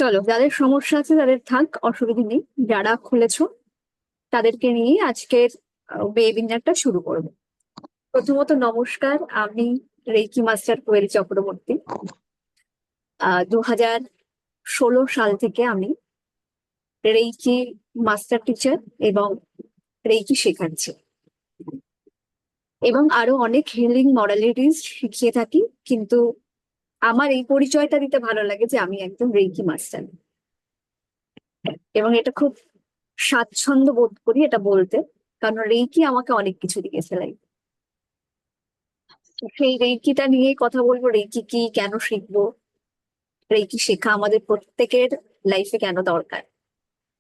চলো, যাদের সমস্যা আছে তাদের থাক, অসুবিধা নেই। যারা খুলেছো তাদেরকে নিয়ে আজকের ওয়েবিনারটা শুরু করবো। প্রথমত নমস্কার, আমি রেইকি মাস্টার কোয়েল চক্রবর্তী। 2016 সাল থেকে আমি রেইকি মাস্টার টিচার এবং রেইকি শেখাচ্ছি, এবং আরো অনেক হিলিং মডালিটিস শিখিয়ে থাকি। কিন্তু আমার এই পরিচয়টা দিতে ভালো লাগে যে আমি একজন রেইকি মাস্টার, এবং এটা খুব স্বাচ্ছন্দ্য বোধ করি এটা বলতে, কারণ রেইকি আমাকে অনেক কিছু দিয়েছে লাইফ। সেই রেইকিটা নিয়েই কথা বলবো। রেইকি কি, কেন শিখবো, রেইকি শেখা আমাদের প্রত্যেকের লাইফে কেন দরকার।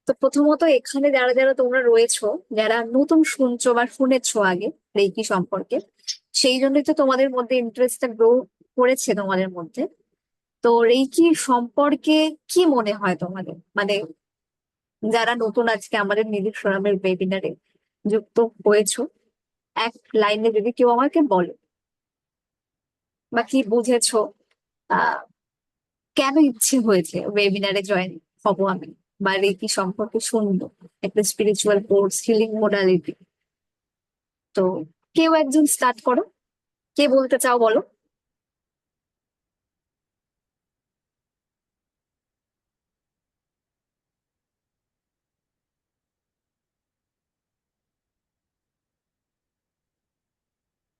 তো প্রথমত এখানে যারা যারা তোমরা রয়েছো, যারা নতুন শুনছো বা শুনেছো আগে রেইকি সম্পর্কে, সেই জন্যই তো তোমাদের মধ্যে ইন্টারেস্টটা গ্রো করেছে তোমাদের মধ্যে। তো রেইকি সম্পর্কে কি মনে হয় তোমাদের, মানে যারা নতুন আজকে আমাদের নিধির সোনামের ওয়েবিনারে যুক্ত হয়েছো, এক লাইনে যদি কেউ আমাকে বলে বা কি বুঝেছো, আহ কেন ইচ্ছে হয়েছে ওয়েবিনারে জয়েন হবো আমি, বা রেকি সম্পর্কে শুনবো, একটা স্পিরিচুয়াল কোর্স, হিলিং মোডালিটি। তো কেউ একজন স্টার্ট করো, কে বলতে চাও বলো।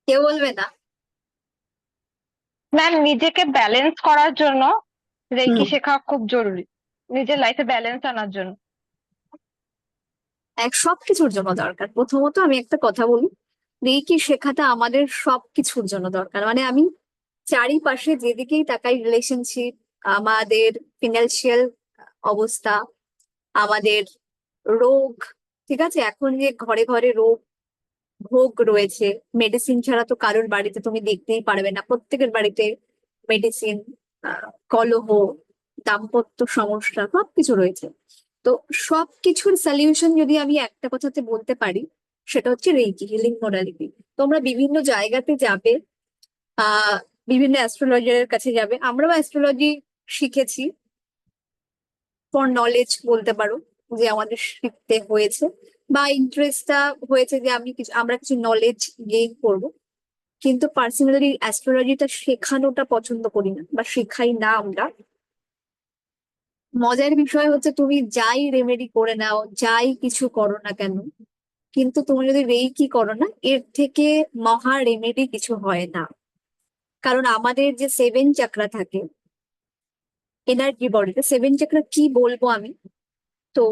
কেউ বলবে না? ম্যাম, নিজেকে ব্যালেন্স করার জন্য হুম। রেকি শেখা খুব জরুরি। নিজের লাইফে ব্যালেন্স আনার জন্য। সবকিছুর জন্য দরকার। প্রথমত আমি একটা কথা বলি, রেকি শেখাটা আমাদের সবকিছুর জন্য দরকার। মানে আমি চারিপাশে যেদিকেই তাকাই, রিলেশনশিপ, আমাদের ফিনান্সিয়াল অবস্থা, আমাদের রোগ, ঠিক আছে, এখন যে ঘরে ঘরে রোগ ভোগ রয়েছে, মেডিসিন ছাড়া তো কারোর বাড়িতে তুমি দেখতেই পারবে না, প্রত্যেকের বাড়িতে মেডিসিন, কলহ, দাম্পত্য সমস্যা সবকিছু রয়েছে। তো সবকিছুর সলিউশন যদি আমি একটা কথাতে বলতে পারি, সেটা হচ্ছে রেইকি, হিলিং মোডালিটি। তোমরা বিভিন্ন জায়গাতে যাবে, আহ বিভিন্ন অ্যাস্ট্রোলজারের কাছে যাবে। আমরাও অ্যাস্ট্রোলজি শিখেছি ফর নলেজ বলতে পারো, যে আমাদের শিখতে হয়েছে বা ইন্টারেস্টটা হয়েছে যে আমরা কিছু নলেজ গেইন করব। কিন্তু পার্সোনালি অ্যাস্ট্রোলজিটা শেখানোটা পছন্দ করি না বা শেখাই না আমরা। মজার বিষয় হচ্ছে তুমি যাই রেমেডি করে নাও, যাই কিছু করো না কেন, কিন্তু তুমি যদি রেইকি করো না, এর থেকে মহা রেমেডি কিছু হয় না। কারণ আমাদের যে সেভেন চাকরা থাকে এনার্জি বডিতে, সেভেন চাকরা কি বলবো আমি, তো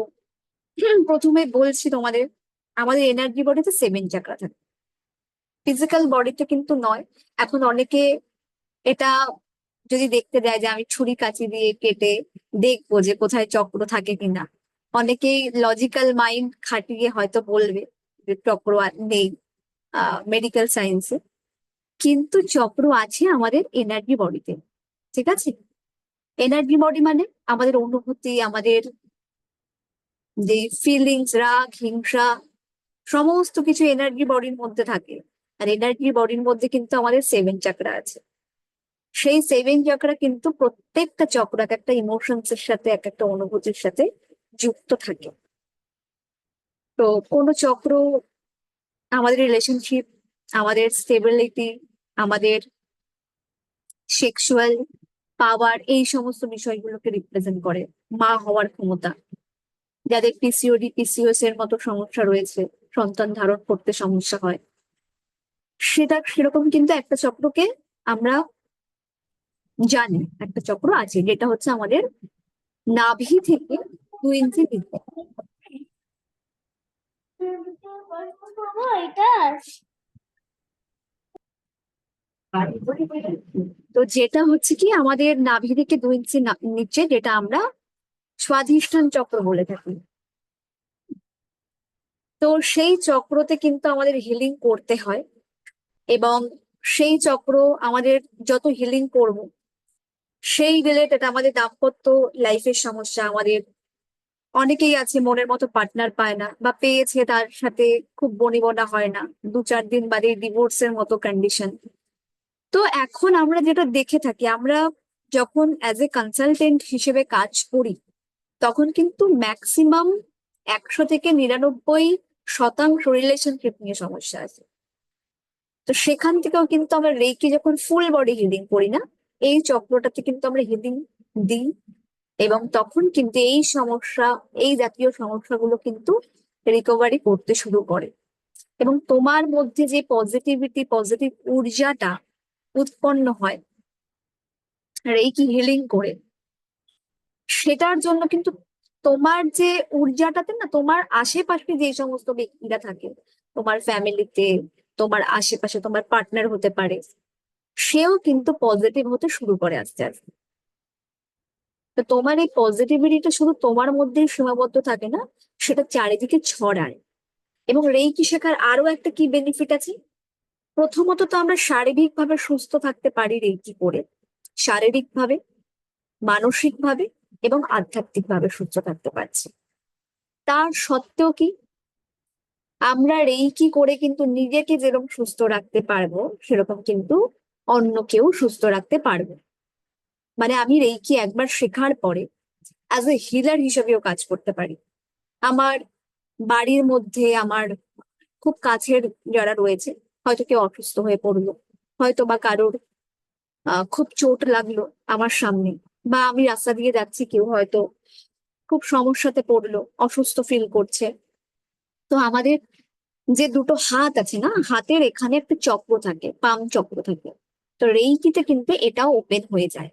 প্রথমে বলছি তোমাদের, আমাদের এনার্জি বডিতে সেভেন চাকরা থাকে, ফিজিক্যাল বডিতে কিন্তু নয়। এখন অনেকে এটা যদি দেখতে যায় যে আমি ছুরি কাঁচি দিয়ে কেটে দেখবো যে কোথায় চক্র থাকে কিনা, অনেকেই লজিক্যাল মাইন্ড খাটিয়ে হয়তো বলবে যে চক্র নেই মেডিকেল সায়েন্সে, কিন্তু চক্র আছে আমাদের এনার্জি বডিতে। ঠিক আছে, এনার্জি বডি মানে আমাদের অনুভূতি, আমাদের যে ফিলিংস, রাগ, হিংসা, সমস্ত কিছু এনার্জি বডির মধ্যে থাকে। আর এনার্জি বডির মধ্যে কিন্তু আমাদের সেভেন চাকরা আছে। সেই সেভেন চক্র কিন্তু প্রত্যেকটা চক্র এক একটা ইমোশনস এর সাথে, এক একটা অনুভূতির সাথে যুক্ত থাকে। তো কোনো চক্র আমাদের রিলেশনশিপ, আমাদের স্টেবিলিটি, আমাদের সেক্সুয়াল পাওয়ার, এই সমস্ত বিষয়গুলোকে রিপ্রেজেন্ট করে। মা হওয়ার ক্ষমতা, যাদের পিসিওডি পিসিওএস এর মতো সমস্যা রয়েছে, সন্তান ধারণ করতে সমস্যা হয়, সেটা সেরকম কিন্তু একটা চক্রকে আমরা জানি। একটা চক্র আছে যেটা হচ্ছে আমাদের নাভি থেকে 2 ইঞ্চি নিচে। এটা তো যেটা হচ্ছে কি আমাদের নাভি থেকে 2 ইঞ্চি নিচে, যেটা আমরা স্বাধিষ্ঠান চক্র বলে থাকি। তো সেই চক্রতে কিন্তু আমাদের হিলিং করতে হয়, এবং সেই চক্র আমাদের যত হিলিং করব, সেই রিলেটেড আমাদের দাম্পত্য লাইফের সমস্যা, আমাদের অনেকেই আছে মনের মতো পার্টনার পায় না, বা পেয়েছে তার সাথে খুব বনিবনা হয় না, 2-4 দিন বাদে ডিভোর্সের মতো কন্ডিশন। তো এখন আমরা যেটা দেখে থাকি, আমরা যখন অ্যাজ এ কনসালটেন্ট হিসেবে কাজ করি, তখন কিন্তু ম্যাক্সিমাম 100 থেকে 99% রিলেশনশিপ নিয়ে সমস্যা আছে। তো সেখান থেকেও কিন্তু আমরা রেইকি যখন ফুল বডি হিলিং করি না, এই চক্রটাতে কিন্তু আমরা হিলিং দিই, এবং তখন কিন্তু এই সমস্যা, এই জাতীয় সমস্যাগুলো কিন্তু রিকভারি করতে শুরু করে। এবং তোমার মধ্যে যে পজিটিভিটি, পজিটিভ ঊর্জাটা উৎপন্ন হয় রেইকি হিলিং করে, সেটার জন্য কিন্তু তোমার যে ঊর্জাটাতে না, তোমার আশেপাশে যে সমস্ত ব্যক্তিরা থাকে, তোমার ফ্যামিলিতে, তোমার আশেপাশে তোমার পার্টনার হতে পারে, সেও কিন্তু পজিটিভ হতে শুরু করে আস্তে আস্তে। তো তোমার এই পজিটিভিটিটা শুধু তোমার মধ্যেই সীমাবদ্ধ থাকে না, সেটা চারিদিকে ছড়ায়। এবং রেইকি শেখার আরো একটা কি বেনিফিট আছে, প্রথমত তো আমরা শারীরিক ভাবে সুস্থ থাকতে পারি রেইকি করে, শারীরিক ভাবে, মানসিক ভাবে এবং আধ্যাত্মিক ভাবে সুস্থ থাকতে পারছি। তার সত্ত্বেও কি আমরা রেইকি করে কিন্তু নিজেকে যেরকম সুস্থ রাখতে পারবো, সেরকম কিন্তু অন্য কেউ সুস্থ রাখতে পারবো। মানে আমি রেইকি একবার শেখার পরে অ্যাজ এ হিলার হিসেবেও কাজ করতে পারি। আমার বাড়ির মধ্যে আমার খুব কাছের যারা রয়েছে, হয়তো কেউ অসুস্থ হয়ে পড়লো, হয়তো বা কারোর খুব চোট লাগলো আমার সামনে, বা আমি রাস্তা দিয়ে যাচ্ছি, কেউ হয়তো খুব সমস্যাতে পড়লো, অসুস্থ ফিল করছে। তো আমাদের যে দুটো হাত আছে না, হাতের এখানে একটা চক্র থাকে, পাম চক্র থাকে। তো রেইকিতে কিন্তু এটাও ওপেন হয়ে যায়।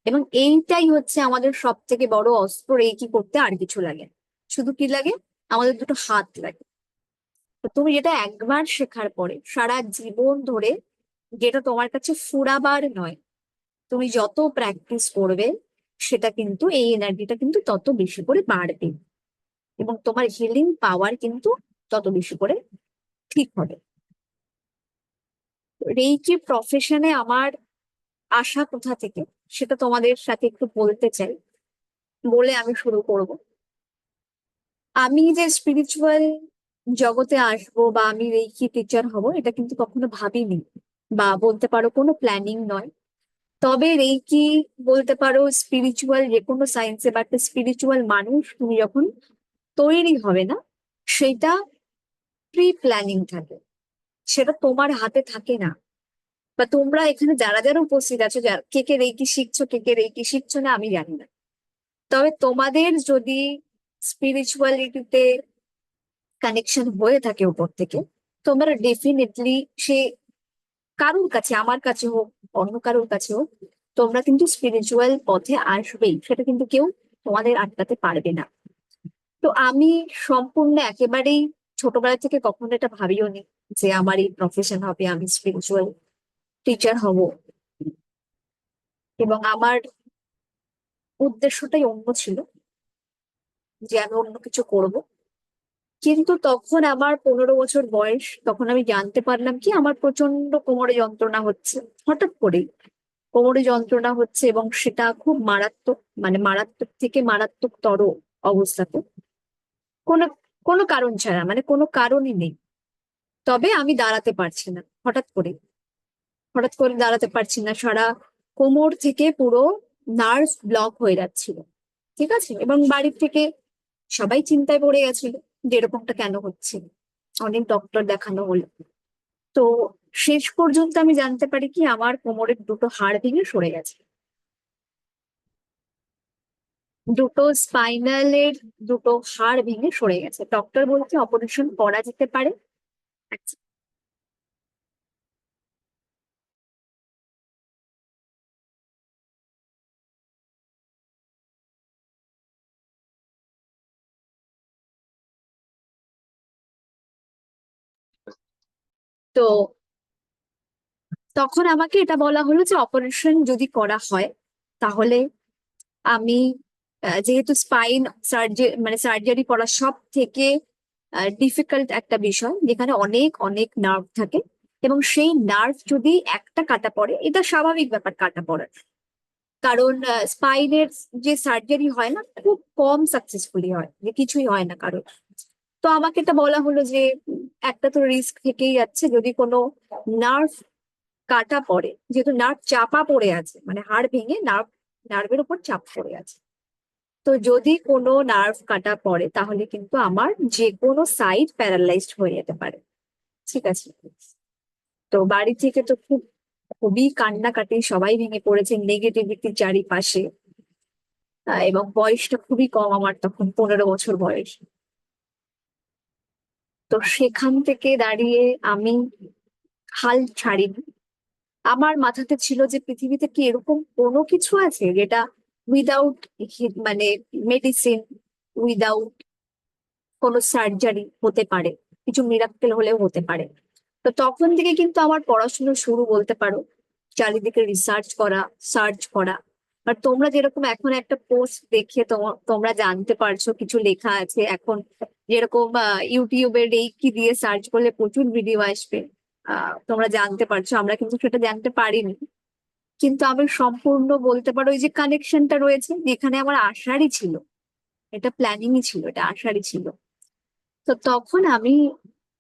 এবং এইটাই হচ্ছে আমাদের সব থেকে বড় অস্ত্র রেইকি করতে। আর কিছু লাগে না। শুধু কি লাগে, আমাদের দুটো হাত লাগে। তো তুমি যেটা একবার শেখার পরে সারা জীবন ধরে, যেটা তোমার কাছে ফুরাবার নয়, তুমি যত প্র্যাকটিস করবে, সেটা কিন্তু এই এনার্জিটা কিন্তু তত বেশি করে বাড়বে, এবং তোমার হিলিং পাওয়ার কিন্তু তত বেশি করে ঠিক হবে। রেইকি প্রফেশনে আমার আশা কোথা থেকে, সেটা তোমাদের সাথে একটু বলতে চাই, বলে আমি শুরু করব। আমি যে স্পিরিচুয়াল জগতে আসবো বা আমি রেইকি টিচার হব, এটা কিন্তু কখনো ভাবিনি, বা বলতে পারো কোনো প্ল্যানিং নয়। তবে রেইকি, বলতে পারো স্পিরিচুয়াল যে কোনো সায়েন্সে, বা একটা স্পিরিচুয়াল মানুষ তুমি যখন তৈরি হবে না, সেটা প্রি প্ল্যানিং থাকে, সেটা তোমার হাতে থাকে না। বা তোমরা এখানে যারা যারা উপস্থিত আছো, যারা কে কে রেইকি শিখছো, কে কে রেইকি শিখছো না, আমি জানি না। তবে তোমাদের যদি স্পিরিচুয়ালিটিতে কানেকশন হয়ে থাকে উপর থেকে, তোমরা ডেফিনেটলি সে কারোর কাছে, আমার কাছে হোক, অন্য কারোর কাছে হোক, তোমরা কিন্তু স্পিরিচুয়াল পথে আসবেই, সেটা কিন্তু কেউ তোমাদের আটকাতে পারবে না। তো আমি সম্পূর্ণ একেবারেই ছোটবেলা থেকে কখনো এটা ভাবিও নি যে আমার এই প্রফেশন হবে, আমি স্পিরিচুয়াল টিচার হব। এবং আমার উদ্দেশ্যটাই অন্য ছিল, যে আমি অন্য কিছু করব। কিন্তু তখন আমার 15 বছর বয়স, তখন আমি জানতে পারলাম কি আমার প্রচন্ড কোমরে যন্ত্রণা হচ্ছে, হঠাৎ করেই কোমরে যন্ত্রণা হচ্ছে, এবং সেটা খুব মারাত্মক, মানে মারাত্মক থেকে মারাত্মকতর অবস্থাতে, কোনো কোনো কারণ ছাড়া, মানে কোনো কারণই নেই। তবে আমি দাঁড়াতে পারছি না, হঠাৎ করে দাঁড়াতে পারছি না, সারা কোমর থেকে পুরো নার্ভ ব্লক হয়ে যাচ্ছিল। ঠিক আছে, এবং বাড়ির থেকে সবাই চিন্তায় পড়ে গেছিল যে এরকমটা কেন হচ্ছে। অনেক ডক্টর দেখানো হলো। তো শেষ পর্যন্ত আমি জানতে পারি কি আমার কোমরের দুটো হাড় ভেঙে সরে গেছে, দুটো স্পাইনালের দুটো হাড় ভেঙে সরে গেছে। ডক্টর বলছে অপারেশন করা যেতে পারে। আচ্ছা, তো তখন আমাকে এটা বলা হলো যে অপারেশন যদি করা হয়, তাহলে আমি, যেহেতু স্পাইন সার্জারি, মানে সার্জারি করা সব থেকে ডিফিকাল্ট একটা বিষয়, যেখানে অনেক অনেক নার্ভ থাকে, এবং সেই নার্ভ যদি একটা কাটা পড়ে, এটা স্বাভাবিক ব্যাপার কাটা পড়ার, কারণ স্পাইনের যে সার্জারি হয় না, খুব কম সাকসেসফুলি হয়, যে কিছুই হয় না কারণ। তো আমাকে এটা বলা হলো যে একটা তো রিস্ক থেকেই যাচ্ছে, যদি কোনো নার্ভ কাটা পড়ে, যেহেতু নার্ভ চাপা পড়ে আছে, মানে হাড় ভেঙে নার্ভ নার্ভের উপর চাপ পড়ে আছে। তো যদি কোনো নার্ভ কাটা পড়ে তাহলে কিন্তু আমার যে কোনো সাইড প্যারালাইজড হয়ে যেতে পারে। ঠিক আছে, তো বাড়ি থেকে তো খুবই কান্নাকাটি, সবাই ভেঙে পড়েছে নেগেটিভিটির চারিপাশে। এবং বয়সটা খুবই কম, আমার তখন 15 বছর বয়স। তো সেখান থেকে দাঁড়িয়ে আমি হাল ছাড়িনি। আমার মাথাতে ছিল যে পৃথিবীতে কি এরকম কোনো কিছু আছে যেটা উইদাউট মানে মেডিসিন, উইদাউট কোনো সার্জারি হতে পারে, কিছু মিরাক্কেল হলেও হতে পারে। তো তখন থেকে কিন্তু আমার পড়াশোনা শুরু বলতে পারো, চারিদিকে রিসার্চ করা, সার্চ করা। আর তোমরা যেরকম এখন একটা পোস্ট দেখে তোমরা জানতে পারছো কিছু লেখা আছে এখন, যেরকম ইউটিউবে রেকি দিয়ে সার্চ করলে প্রচুর ভিডিও আসবে, তোমরা জানতে পারছো, আমরা কিন্তু সেটা জানতে পারিনি। কিন্তু আমি সম্পূর্ণ বলতে পারো ওই যে কানেকশনটা রয়েছে, যেখানে আমার আশারই ছিল, এটা প্ল্যানিংই ছিল, এটা আশারই ছিল। তো তখন আমি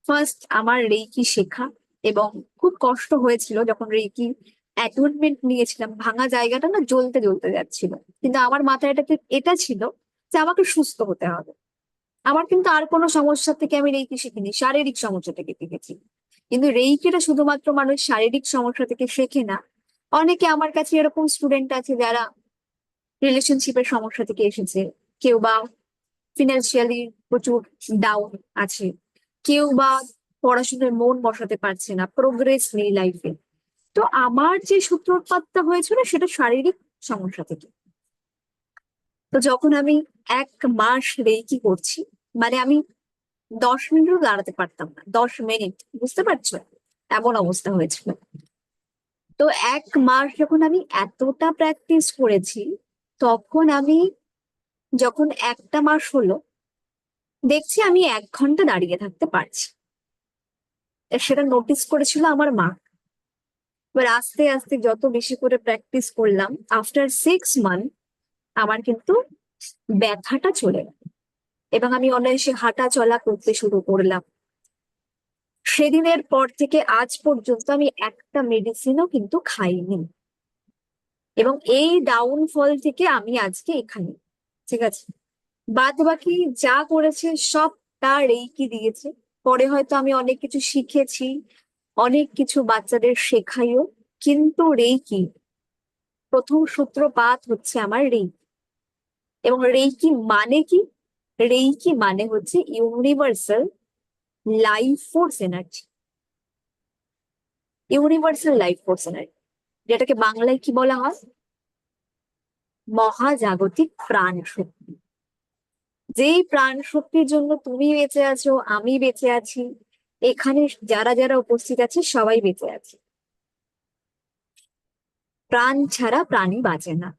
ফার্স্ট আমার রেইকি শেখা, এবং খুব কষ্ট হয়েছিল যখন রেইকি অ্যাটুনমেন্ট নিয়েছিলাম, ভাঙা জায়গাটা না জ্বলতে জ্বলতে যাচ্ছিল। কিন্তু আমার মাথায় এটা ছিল যে আমাকে সুস্থ হতে হবে। আমার কিন্তু আর কোনো সমস্যা থেকে আমি রেইকি শিখিনি, শারীরিক সমস্যা থেকে শিখেছি। কিন্তু রেইকিটা শুধুমাত্র মানুষ শারীরিক সমস্যা থেকে শেখে না। অনেকে আমার কাছে এরকম স্টুডেন্ট আছে যারা রিলেশনশিপের সমস্যা থেকে এসেছে, কেউ বা ফিনান্সিয়ালি প্রচুর ডাউন আছে, কেউ বা পড়াশোনায় মন বসাতে পারছে না, প্রোগ্রেস নেই লাইফে। তো আমার যে সূত্রপাতটা হয়েছিল সেটা শারীরিক সমস্যা থেকে। তো যখন আমি 1 মাস রেকি করছি, মানে আমি 10 মিনিটও দাঁড়াতে পারতাম না, 10 মিনিট, বুঝতে পারছো এমন অবস্থা হয়েছিল। তো 1 মাস যখন আমি এতটা প্র্যাকটিস করেছি, তখন আমি যখন একটা মাস হলো, দেখছি আমি 1 ঘন্টা দাঁড়িয়ে থাকতে পারছি। সেটা নোটিস করেছিল আমার মা। এবার আস্তে আস্তে যত বেশি করে প্র্যাকটিস করলাম, আফটার 6 মান্থ আমার কিন্তু ব্যথাটা চলে গেল, এবং আমি অনায়াসে হাঁটা চলা করতে শুরু করলাম। সেদিনের পর থেকে আজ পর্যন্ত আমি একটা মেডিসিনও কিন্তু খাইনি, এবং এই ডাউনফল থেকে আমি আজকে এখানে। ঠিক আছে, বাদ বাকি যা করেছে সবটা রেইকি দিয়েছে। পরে হয়তো আমি অনেক কিছু শিখেছি, অনেক কিছু বাচ্চাদের শেখাইও, কিন্তু রেইকি প্রথম সূত্রপাত হচ্ছে আমার রেইকি। এবং রেইকি মানে কি? রেইকি মানে হচ্ছে universal life force energy. Universal life force energy, যেটাকে বাংলায় কি বলা হয়? মহাজাগতিক প্রাণ শক্তি। যেই প্রাণ শক্তির জন্য তুমি বেঁচে আছো, আমি বেঁচে আছি, এখানে যারা যারা উপস্থিত আছে সবাই বেঁচে আছে। প্রাণ ছাড়া প্রাণী বাঁচে না।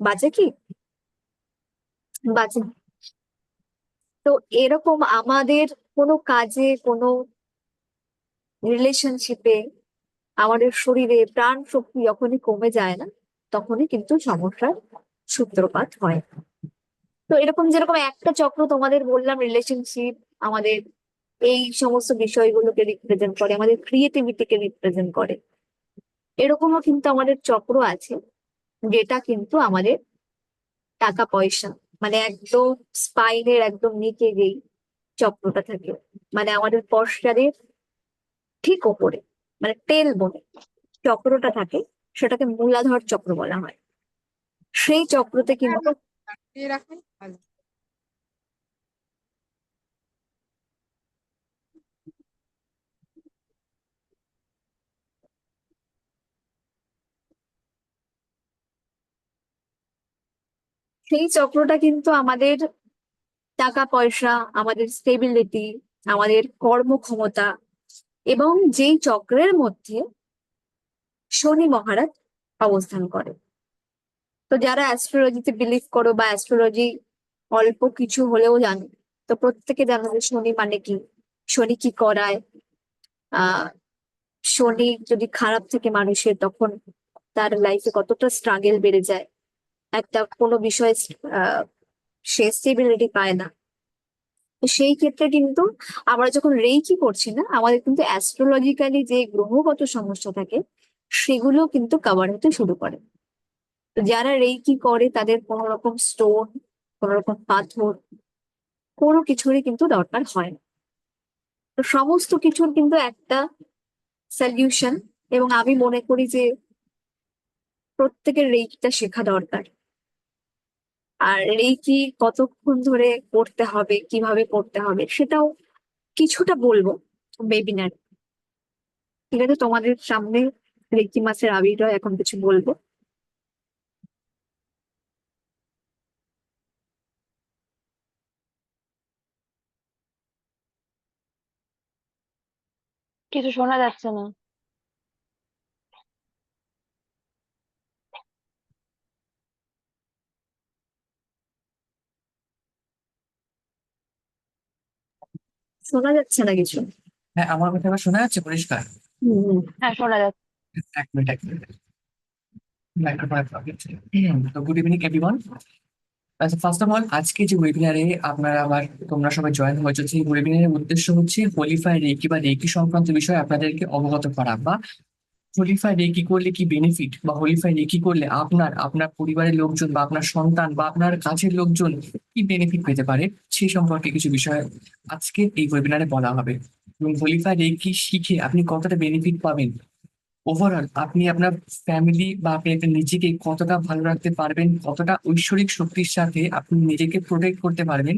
বাঁচে কি? বাঁচে না। তো এরকম আমাদের কোনো কাজে, কোনো রিলেশনশিপে, আমাদের শরীরে প্রাণ শক্তি যখনই কমে যায় না, তখনই কিন্তু সমস্যার সূত্রপাত হয়। তো এরকম যেরকম একটা চক্র তোমাদের বললাম, রিলেশনশিপ আমাদের এই সমস্ত বিষয়গুলোকে রিপ্রেজেন্ট করে, আমাদের ক্রিয়েটিভিটিকে রিপ্রেজেন্ট করে, এরকমও কিন্তু আমাদের চক্র আছে যেটা কিন্তু আমাদের টাকা পয়সা, মানে একদম স্পাইনের একদম নিচে যেই চক্রটা থাকে, মানে আমাদের পশ্চাদের ঠিক ওপরে, মানে টেল বনে চক্রটা থাকে, সেটাকে মূলাধার চক্র বলা হয়। সেই চক্রতে কিন্তু দিয়ে রাখুন ভালো। সেই চক্রটা কিন্তু আমাদের টাকা পয়সা, আমাদের স্টেবিলিটি, আমাদের কর্মক্ষমতা, এবং যেই চক্রের মধ্যে শনি মহারাজ অবস্থান করে। তো যারা অ্যাস্ট্রোলজিতে বিলিভ করো বা অ্যাস্ট্রোলজি অল্প কিছু হলেও জানো, তো প্রত্যেকে জানো যে শনি মানে কি, শনি কি করায়। আহ শনি যদি খারাপ থেকে মানুষের, তখন তার লাইফে কতটা স্ট্রাগেল বেড়ে যায়, একটা কোনো বিষয়ে আহ সে স্টেবিলিটি পায় না। তো সেই ক্ষেত্রে কিন্তু আমরা যখন রেইকি করছি না, আমাদের কিন্তু অ্যাস্ট্রোলজিক্যালি যে গ্রহগত সমস্যা থাকে সেগুলো কিন্তু কভার হতে শুরু করে। তো যারা রেকি করে তাদের কোনো রকম স্টোন, কোনো রকম পাথর, কোনো কিছুরই কিন্তু দরকার হয় না। তো সমস্ত কিছুর কিন্তু একটা সলিউশন, এবং আমি মনে করি যে প্রত্যেকের রেকিটা শেখা দরকার। আর রেকি কতক্ষণ ধরে করতে হবে, কিভাবে করতে হবে, সেটাও কিছুটা বলবো ওয়েবিনার। ঠিক আছে, তোমাদের সামনে রেকি মাসের আবির্ভাব এখন কিছু বলবো। কিছু শোনা যাচ্ছে না। শোনা যাচ্ছে না কিছু। হ্যাঁ, আমার কথা এবার শোনা যাচ্ছে পরিষ্কার? হুম হুম। হ্যাঁ, শোনা যাচ্ছে। এক মিনিট। মাইক্রোফোনের প্রবলেম ছিল। তো গুড ইভিনিং এভরিওয়ান। আচ্ছা, ফার্স্ট অফ অল আজকে যে ওয়েবিনারে আপনারা আবার তোমরা সবাই জয়েন হয়েছে, সেই ওয়েবিনারের উদ্দেশ্য হচ্ছে হোলিফাই রেকি বা রেকি সংক্রান্ত বিষয়ে আপনাদেরকে অবগত করা, বা হোলিফাই রেকি করলে কি বেনিফিট, বা হোলিফাই রেকি করলে আপনার আপনার পরিবারের লোকজন বা আপনার সন্তান বা আপনার কাছের লোকজন কি বেনিফিট পেতে পারে, সেই সম্পর্কে কিছু বিষয় আজকে এই ওয়েবিনারে বলা হবে। এবং হোলিফাই রেকি শিখে আপনি কতটা বেনিফিট পাবেন, ওভারঅল আপনি আপনার ফ্যামিলি বা আপনি একটা নিজেকে কতটা ভালো রাখতে পারবেন, কতটা ঐশ্বরিক শক্তির সাথে আপনি নিজেকে প্রোটেক্ট করতে পারবেন,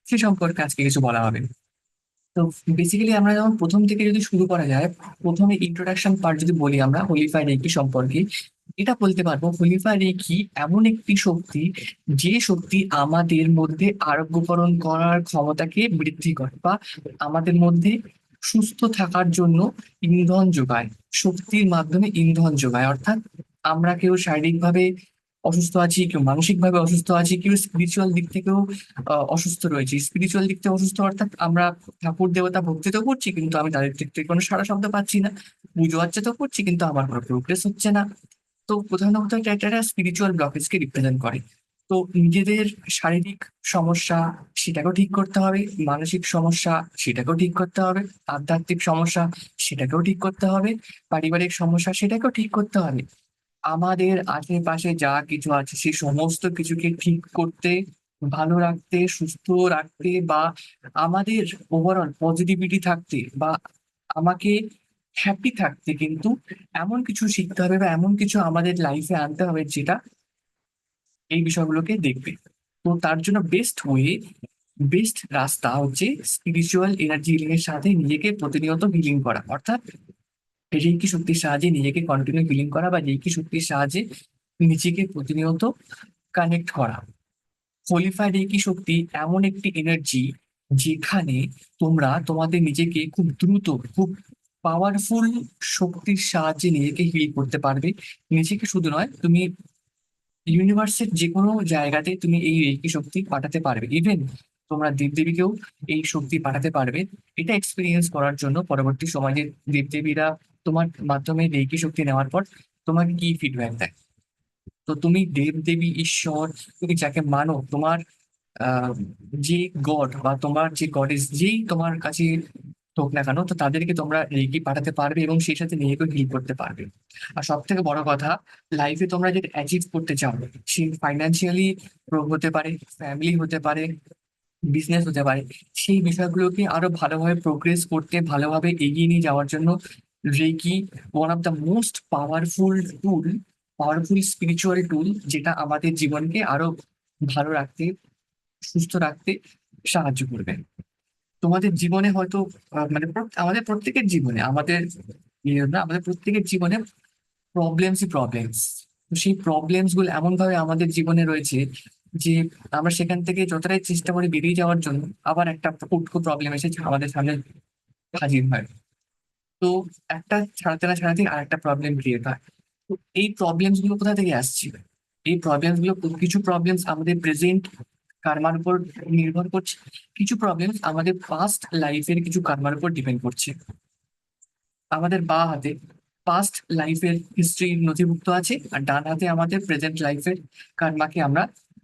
সে সম্পর্কে আজকে কিছু বলা হবে। তো বেসিক্যালি আমরা যখন প্রথম থেকে যদি শুরু করা যায়, প্রথমে ইন্ট্রোডাকশন পার্ট যদি বলি আমরা হোলিফাই রেকি সম্পর্কে, এটা বলতে পারবো হোলিফাই রেকি এমন একটি শক্তি, যে শক্তি আমাদের মধ্যে আরোগ্যকরণ করার ক্ষমতাকে বৃদ্ধি করে, বা আমাদের মধ্যে সুস্থ থাকার জন্য ইন্ধন যোগায়, শক্তির মাধ্যমে ইন্ধন যোগায়। অর্থাৎ আমরা কেউ শারীরিকভাবে অসুস্থ আছি, কেউ মানসিকভাবে অসুস্থ আছি, কেউ স্পিরিচুয়াল দিক থেকেও অসুস্থ রয়েছে। স্পিরিচুয়াল দিক থেকে অসুস্থ অর্থাৎ আমরা ঠাকুর দেবতা ভক্তি তো করছি, কিন্তু আমি তাদের দিক থেকে কোনো সাড়া শব্দ পাচ্ছি না, পুজো আর্চা তো করছি, কিন্তু আমার কোনো প্রোগ্রেস হচ্ছে না। তো কোথাও না কোথাও এটা একটা স্পিরিচুয়াল ব্লকেজকে রিপ্রেজেন্ট করে। তো নিজেদের শারীরিক সমস্যা, সেটাকেও ঠিক করতে হবে, মানসিক সমস্যা সেটাকেও ঠিক করতে হবে, আধ্যাত্মিক সমস্যা সেটাকেও ঠিক করতে হবে, পারিবারিক সমস্যা সেটাকেও ঠিক করতে হবে। আমাদের আশেপাশে যা কিছু আছে সেই সমস্ত কিছুকে ঠিক করতে, ভালো রাখতে, সুস্থ রাখতে, বা আমাদের ওভারঅল পজিটিভিটি থাকতে, বা আমাকে হ্যাপি থাকতে, কিন্তু এমন কিছু শিখতে হবে বা এমন কিছু আমাদের লাইফে আনতে হবে যেটা এই বিষয়গুলোকে দেখবে। তো তার জন্য বেস্ট রাস্তা হচ্ছে স্পিরিচুয়াল এনার্জি হিলিং এর সাথে নিজেকে প্রতিনিয়ত হিলিং করা, অর্থাৎ রেকি শক্তির সাহায্যে নিজেকে কন্টিনিউ হিলিং করা, বা রেকি শক্তির সাহায্যে নিজেকে প্রতিনিয়ত কানেক্ট করা। হোলিফাই রেকি শক্তি এমন একটি এনার্জি যেখানে তোমরা তোমাদের নিজেকে খুব দ্রুত, খুব পাওয়ারফুল শক্তির সাহায্যে নিজেকে হিল করতে পারবে। নিজেকে শুধু নয়, তুমি ইউনিভার্সের যে কোনো জায়গাতে তুমি এই রেকি শক্তি পাঠাতে পারবে। ইভেন তোমরা দেবদেবীকেও এই শক্তি পাঠাতে পারবে। এটা এক্সপিরিয়েন্স করার জন্য পরবর্তী সমাজের দেবদেবীরা তোমার মাধ্যমে রেকি শক্তি নেওয়ার পর তোমাকে কি ফিডব্যাক দেয়। তো তুমি দেবদেবী, ঈশ্বর, তুমি যাকে মানো, তোমার আহ যে গড বা তোমার যে গডেস যেই তোমার কাছে হোক না কেন, তো তাদেরকে তোমরা রেকি পাঠাতে পারবে এবং সেই সাথে নিজেকে হিল করতে পারবে। আর সব থেকে বড় কথা, লাইফে তোমরা যেটা অ্যাচিভ করতে চাও, সে ফাইন্যান্সিয়ালি হতে পারে, ফ্যামিলি হতে পারে, বিজনেস হতে পারে, সেই বিষয়গুলোকে আরো ভালোভাবে প্রোগ্রেস করতে, ভালোভাবে এগিয়ে নিয়ে যাওয়ার জন্য Reiki one of the most powerful spiritual tool, যেটা আমাদের জীবনকে আরো ভালো রাখতে, সুস্থ রাখতে সাহায্য করবে। তোমাদের জীবনে হয়তো মানে আমাদের প্রত্যেকের জীবনে, আমাদের প্রত্যেকের জীবনে প্রবলেমস। তো সেই প্রবলেমস গুলো এমন ভাবে আমাদের জীবনে রয়েছে যে আমরা সেখান থেকে যতটাই চেষ্টা করি বেরিয়ে যাওয়ার জন্য, আবার একটা উটকো প্রবলেম এসে আমাদের সামনে হাজির হয়। তো একটা ছাড়াতে না ছাড়াতে আর একটা প্রবলেম ক্রিয়েট হয়। তো এই প্রবলেমস গুলো কোথা থেকে আসছে? এই প্রবলেমস গুলো, কিছু প্রবলেমস আমাদের প্রেজেন্ট কার্মার উপর নির্ভর করছে, কিছু প্রবলেমস আমাদের পাস্ট লাইফের কিছু কার্মার উপর ডিপেন্ড করছে। আমাদের বাঁ হাতে পাস্ট লাইফের হিস্ট্রি নথিভুক্ত আছে, আর ডান হাতে আমাদের প্রেজেন্ট লাইফের কার্মাকে আমরা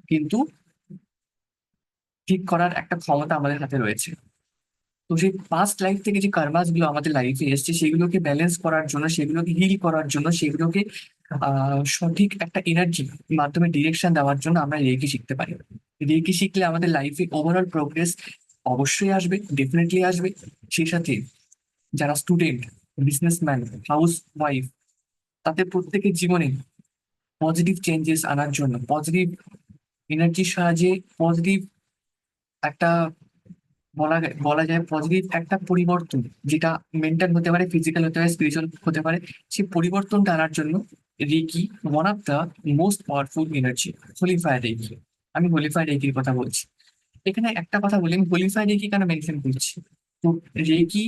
কিন্তু ঠিক করার একটা ক্ষমতা আমাদের হাতে রয়েছে। তো সেই পাস্ট লাইফ থেকে যে কার্মাস গুলো আমাদের লাইফে এসছে, সেগুলোকে ব্যালেন্স করার জন্য, সেগুলোকে হিল করার জন্য, সেগুলোকে সঠিক একটা এনার্জি মাধ্যমে ডিরেকশন দেওয়ার জন্য আমরা রেকি শিখতে পারি। রেকি শিখলে আমাদের লাইফে ওভারঅল প্রোগ্রেস অবশ্যই আসবে, ডেফিনেটলি আসবে। সেই সাথে যারা স্টুডেন্ট, বিজনেসম্যান, হাউস ওয়াইফ, তাদের প্রত্যেকের জীবনে পজিটিভ চেঞ্জেস আনার জন্য, পজিটিভ এনার্জির সাহায্যে পজিটিভ একটা বলা যায় পজিটিভ একটা পরিবর্তন, যেটা মেন্টাল হতে পারে, ফিজিক্যাল হতে পারে, স্পিরিচুয়াল হতে পারে, সেই পরিবর্তনটা আনার জন্য Reiki one of the most powerful energy, holy fire Reiki. আমি হোলিফায়ার রেকির কথা বলছি। এখানে একটা কথা বলি, আমি হোলিফায়ার রেকি কেন মেনশন করছি। তো রেকি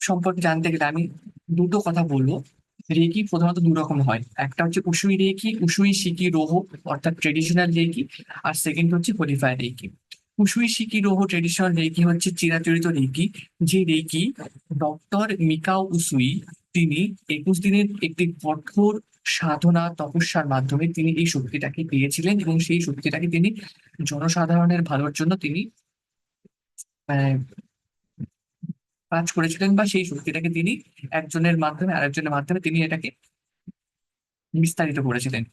সম্পর্কে জানতে গেলে আমি দুটো কথা বলবো। রেকি প্রধানত দু রকম হয়, একটা হচ্ছে উসুই রেকি, উসুই শিকি রোহো, অর্থাৎ ট্রেডিশনাল রেকি। আর সেকেন্ড হচ্ছে হোলিফায়ার রেকি। উসুই শিকি রোহো ট্রেডিশনাল রেকি হচ্ছে চিরাচরিত রেকি, যে রেকি ডক্টর মিকাও উসুই, তিনি 21 দিনের একটি কঠোর সাধনা তপস্যার মাধ্যমে তিনি এই শক্তিটাকে পেয়েছিলেন, এবং সেই শক্তিটাকে তিনি জনসাধারণের ভালোর জন্য তিনি আহ, কাজ করেছিলেন, বা সেই শক্তিটাকে তিনি একজনের মাধ্যমে আরেকজনের মাধ্যমে তিনি এটাকে বিস্তারিত করেছিলেন।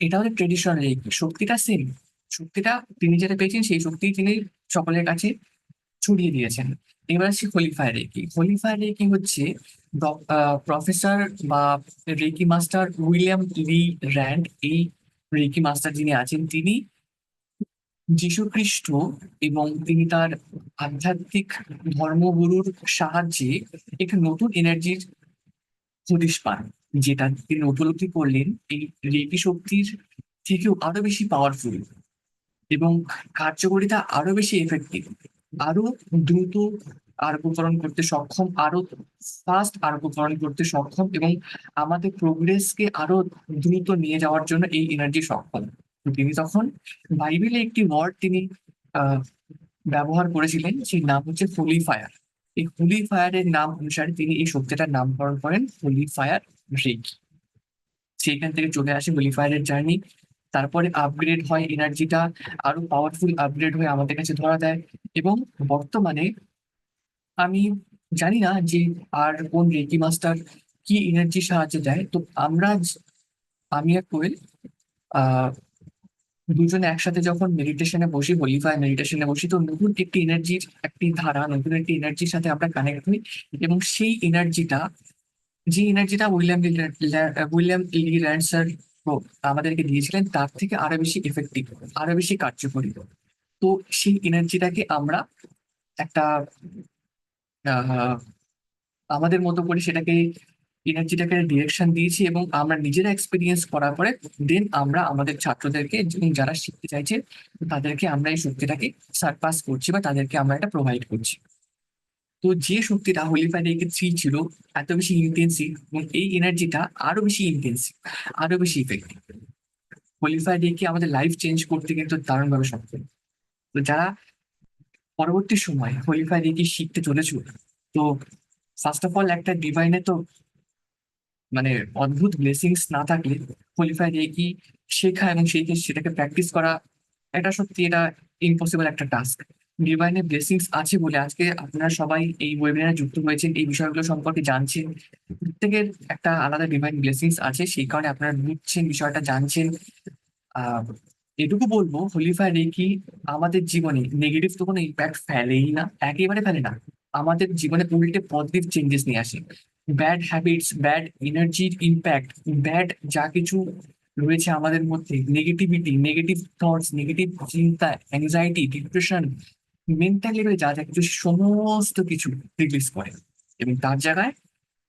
এটা হচ্ছে ট্রেডিশনাল রেকি। শক্তিটা সেম, শক্তিটা তিনি যেটা পেয়েছেন সেই শক্তি তিনি সকলের কাছে ছড়িয়ে দিয়েছেন। এবার আসছি হোলিফায়ার রেকি। হোলিফায়ার রেকি হচ্ছে প্রফেসর বা রেকি মাস্টার উইলিয়াম লি র্যান্ড, এই রেকি মাস্টার যিনি আছেন, তিনি যীশু খ্রিস্ট এবং তিনি তার আধ্যাত্মিক ধর্মগুরুর সাহায্যে একটি নতুন এনার্জির হদিশ পান, যেটা তিনি উপলব্ধি করলেন এই রেকি শক্তির থেকেও আরো বেশি পাওয়ারফুল, এবং কার্যকারিতা আরো বেশি এফেক্টিভ, আরো দ্রুত আরোগ্যকরণ করতে সক্ষম, আরো ফাস্ট আরোগ্যকরণ করতে সক্ষম, এবং আমাদের প্রোগ্রেসকে আরো দ্রুত নিয়ে যাওয়ার জন্য এই এনার্জি সক্ষম। তো তিনি তখন বাইবেলে একটি ওয়ার্ড তিনি আহ ব্যবহার করেছিলেন, সেই নাম হচ্ছে হোলি ফায়ার। এই হোলি ফায়ারের নাম অনুসারে তিনি এই শক্তিটার নামকরণ করেন হোলি ফায়ার রেকি। সেইখান থেকে চলে আসে হোলি ফায়ারের জার্নি। তারপরে আপগ্রেড হয় এনার্জিটা, আরো পাওয়ারফুল আপগ্রেড হয়ে আমাদের কাছে ধরা দেয়। এবং বর্তমানে আমি জানি না যে আর কোন রেকি মাস্টার কি এনার্জি সাহায্য দেয়। তো আমি আর কোয়েল আহ দুজনে একসাথে যখন মেডিটেশনে বসি, হোলিফায়ার মেডিটেশনে বসি, তো নতুন একটি এনার্জির একটি ধারা, নতুন একটি এনার্জির সাথে আমরা কানেক্ট হই, এবং সেই এনার্জিটা, যে এনার্জিটা উইলিয়াম লি র্যান্ড স্যার আমাদেরকে দিয়েছিলেন, তার থেকে আরো বেশি এফেক্টিভ, আরো বেশি কার্যকরী। তো সেই এনার্জিটাকে আমরা একটা আহ, আমাদের মতো করে সেটাকে এনার্জিটাকে ডিরেকশন দিয়েছি, এবং আমরা নিজেরা এক্সপিরিয়েন্স করার পরে দেন আমরা আমাদের ছাত্রদেরকে এবং যারা শিখতে চাইছে তাদেরকে আমরা এই শক্তিটাকে সারপাস করছি, বা তাদেরকে আমরা এটা প্রোভাইড করছি। তো যে শক্তিটা হোলিফায়ার রেকি 3 ছিল এত বেশি ইন্টেন্সিভ, এবং এই এনার্জিটা আরো বেশি ইন্টেন্সিভ, আরো বেশি ইফেক্টিভ। হোলিফায়ার রেকি আমাদের লাইফ চেঞ্জ করতে কিন্তু দারুণভাবে সক্ষম। তো যারা পরবর্তী সময় হোলিফায়ার রেকি শিখতে চলেছো, তো ফার্স্ট অফ অল একটা ডিভাইনে তো মানে অদ্ভুত ব্লেসিংস না থাকলে হোলিফায়ার রেকি শেখা এবং সেটাকে প্র্যাকটিস করা, এটা সত্যি এটা ইম্পসিবল একটা টাস্ক। ডিভাইনের ব্লেসিংস আছে বলে আজকে আপনারা সবাই এই ওয়েবিনারে যুক্ত হয়েছেন, এই বিষয়গুলো সম্পর্কে জানছেন। প্রত্যেকের একটা আলাদা ডিভাইন ব্লেসিংস আছে, সেই কারণে আপনারা বুঝছেন, বিষয়টা জানছেন। আহ এটুকু বলবো, হোলিফায়ার রেকি আমাদের জীবনে নেগেটিভ তো কোনো ইম্প্যাক্ট ফেলেই না, একেবারে ফেলে না। আমাদের জীবনে উল্টে পজিটিভ চেঞ্জেস নিয়ে আসে। ব্যাড হ্যাবিটস, ব্যাড এনার্জির ইম্প্যাক্ট, ব্যাড যা কিছু রয়েছে আমাদের মধ্যে, নেগেটিভিটি, নেগেটিভ থটস, নেগেটিভ চিন্তা, অ্যাংজাইটি, ডিপ্রেশন, মেন্টাল লেভেলে যা যা কিছু, সমস্ত কিছু রিলিজ করে, এবং তার জায়গায়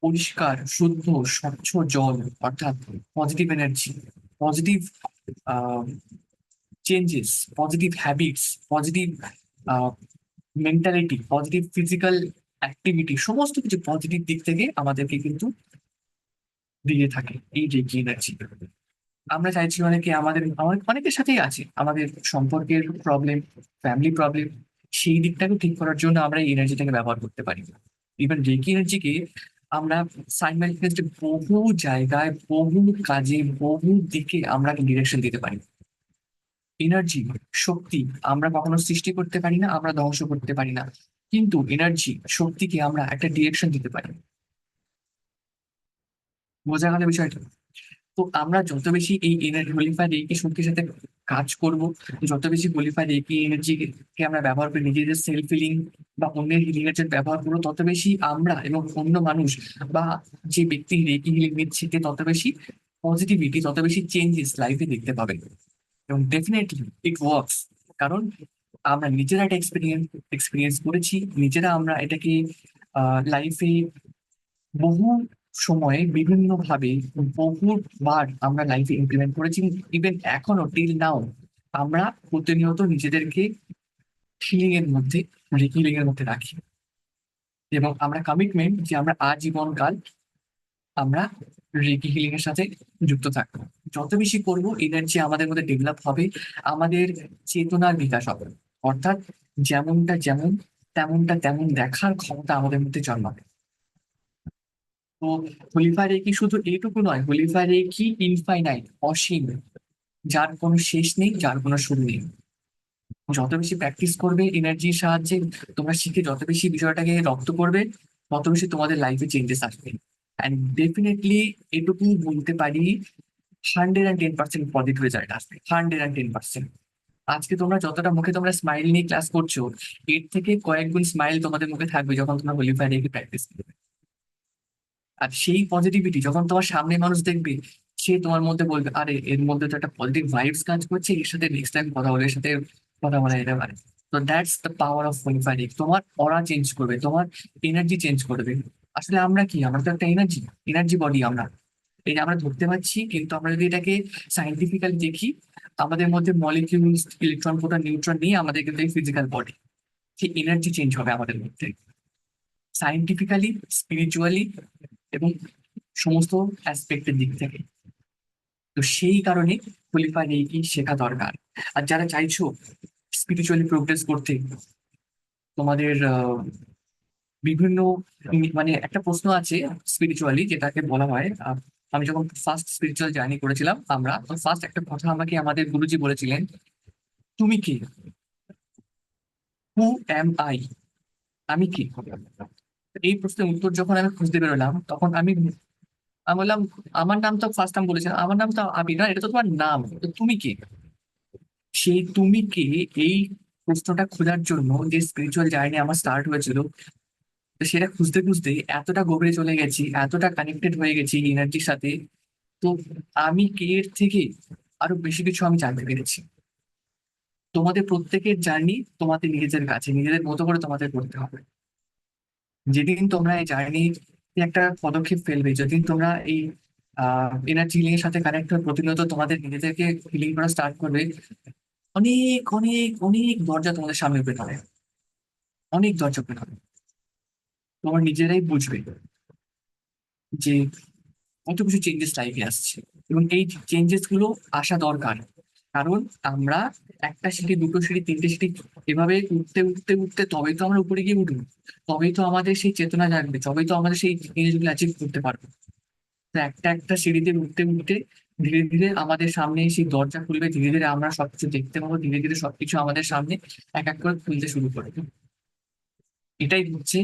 পরিষ্কার শুদ্ধ স্বচ্ছ জল, অর্থাৎ positive energy, positive changes, positive habits, positive mentality, positive physical activity, সমস্ত কিছু পজিটিভ দিক থেকে আমাদেরকে কিন্তু দিয়ে থাকে এই রেকি এনার্জি। আমরা চাইছি অনেকে আমাদের অনেকের সাথেই আছে আমাদের সম্পর্কের প্রবলেম, ফ্যামিলি প্রবলেম, সেই দিকটাকে ঠিক করার জন্য আমরা এই এনার্জিটাকে ব্যবহার করতে পারি। ইভেন রেকি এনার্জিকে আমরা সাইমালটেনিয়াসলি বহু জায়গায়, বহু কাজে, বহু দিকে আমরা ডিরেকশন দিতে পারি। এনার্জি, শক্তি আমরা কখনো সৃষ্টি করতে পারি না, আমরা ধ্বংস করতে পারি না, কিন্তু এনার্জি, শক্তিকে আমরা একটা ডিরেকশন দিতে পারি। বোঝা গেল বিষয়টা? তো আমরা যত বেশি এই হোলিফাই রেকি শক্তির সাথে কাজ করব, যত বেশি হোলিফাই রেকি এনার্জিকে আমরা ব্যবহার করি নিজেদের সেলফ হিলিং বা অন্যের হিলিং এর জন্য ব্যবহার করবো, তত বেশি আমরা এবং অন্য মানুষ বা যে ব্যক্তি রেকি হিলিং নিচ্ছে সে তত বেশি পজিটিভিটি, তত বেশি চেঞ্জেস লাইফে দেখতে পাবে। এবং ডেফিনেটলি ইট ওয়ার্কস। কারণ আমরা নিজেরা এটা এক্সপিরিয়েন্স করেছি, নিজেরা আমরা এটাকে লাইফে বহু সময়ে বিভিন্ন ভাবে বহুবার আমরা লাইফে ইমপ্লিমেন্ট করেছি। ইভেন এখনো টিল নাও আমরা প্রতিনিয়ত নিজেদেরকে হিলিং এর মধ্যে, রিহিলিং এর মধ্যে রাখি। এবং আমরা কমিটমেন্ট যে আমরা আজীবনকাল আমরা রেকি হিলিং এর সাথে যুক্ত থাকবো। যত বেশি করবো এনার্জি আমাদের মধ্যে ডেভেলপ হবে, আমাদের চেতনার বিকাশ হবে। অর্থাৎ যেমনটা যেমন তেমনটা তেমন দেখার ক্ষমতা আমাদের মধ্যে জন্মাবে। তো হোলিফার রেকি শুধু এইটুকু নয়, হোলিফার রেকি ইনফাইনাইট, অসীম, যার কোনো শেষ নেই, যার কোনো শুরু নেই। যত বেশি প্র্যাকটিস করবে এনার্জির সাহায্যে, তোমরা শিখে যত বেশি বিষয়টাকে রপ্ত করবে, তত বেশি তোমাদের লাইফে চেঞ্জেস আসবে। অ্যান্ড ডেফিনেটলি এটুকু বলতে পারি, 110% পজিটিভ রেজাল্ট আসবে, 110%। আজকে তোমরা যতটা মুখে তোমরা স্মাইল নিয়ে ক্লাস করছো, এর থেকে কয়েক গুণ স্মাইল তোমাদের মুখে থাকবে যখন তোমরা হোলিফায়ার রেকি প্র্যাকটিস করবে। আর সেই পজিটিভিটি যখন তোমার সামনে মানুষ দেখবে, সে তোমার মধ্যে বলবে, আরে এর মধ্যে তো একটা পজিটিভ ভাইবস কাজ করছে, এর সাথে নেক্সট টাইম কথা বলে, এর সাথে কথা বলা যেতে পারে। তো দ্যাটস দ্য পাওয়ার অফ হোলিফায়ার। তোমার অরা চেঞ্জ করবে, তোমার এনার্জি চেঞ্জ করবে। আসলে আমরা কি, আমরা তো একটা এনার্জি, এনার্জি বডি আমরা। এই যে আমরা ধরতে পারছি, কিন্তু আমরা যদি এটাকে সাইন্টিফিক্যালি দেখি, আমাদের মধ্যে মলিকিউলস, ইলেকট্রন, প্রোটন, নিউট্রন নিয়ে আমাদের কিন্তু এই ফিজিক্যাল বডি। সেই এনার্জি চেঞ্জ হবে আমাদের মধ্যে, সাইন্টিফিক্যালি, স্পিরিচুয়ালি এবং সমস্ত অ্যাসপেক্টের দিক থেকে। তো সেই কারণে হোলিফাই রেকি শেখা দরকার। আর যারা চাইছো স্পিরিচুয়ালি প্রোগ্রেস করতে, তোমাদের বিভিন্ন মানে একটা প্রশ্ন আছে স্পিরিচুয়ালি, যেটাকে বলা হয় আমি যখন ফার্স্ট স্পিরিচুয়াল জার্নি করেছিলাম, আমরা তো ফার্স্ট একটা কথা আমাকে আমাদের গুরুজি বলেছিলেন, তুমি কি, হু এম আই, আমি কি। এই প্রশ্নের উত্তর যখন আমি খুঁজতে বেরোলাম, তখন আমি আমি বললাম, আমার নাম তো ফার্স্ট টাইম বলেছিলাম, আমার নাম তো আবি না, এটা তো তোমার নাম, তো তুমি কে। সেই তুমি কে, এই প্রশ্নটা খোঁজার জন্য যে স্পিরিচুয়াল জার্নি আমার স্টার্ট হয়েছিল, তো সেটা খুঁজতে খুঁজতে এতটা গভীরে চলে গেছি, এতটা কানেক্টেড হয়ে গেছি এনার্জির সাথে। তো আমি কে এর থেকে আরো বেশি কিছু আমি জানতে পেরেছি। তোমাদের প্রত্যেকের জার্নি তোমাদের নিজেদের কাছে, নিজেদের মতো করে তোমাদের করতে হবে। যেদিন তোমরা এই জার্নি একটা পদক্ষেপ ফেলবে, যেদিন তোমরা এই এনার্জি হিলিং এর সাথে কানেক্ট হয়ে প্রতিনিয়ত তোমাদের নিজেদেরকে হিলিং করা স্টার্ট করবে, অনেক অনেক অনেক দরজা তোমাদের সামনে ওপেন হবে, অনেক দরজা ওপেন হবে। তোমার নিজেরাই বুঝবে যে কত কিছু চেঞ্জেস লাইফে আসছে, এবং এই চেঞ্জেস গুলো আসা দরকার। কারণ আমরা একটা সিঁড়ি, দুটো সিঁড়ি, তিনটে সিঁড়ি এভাবে উঠতে উঠতে উঠতে তবেই তো আমরা উপরে গিয়ে উঠবো, তবেই তো আমাদের সেই চেতনা জাগবে, তবেই তো আমাদের সেই জিনিসগুলো অ্যাচিভ করতে পারবো। তো একটা একটা সিঁড়িতে উঠতে উঠতে ধীরে ধীরে আমাদের সামনে সেই দরজা খুলবে, ধীরে ধীরে আমরা সবকিছু দেখতে পাবো, ধীরে ধীরে সবকিছু আমাদের সামনে এক এক করে খুলতে শুরু করবে। এটাই হচ্ছে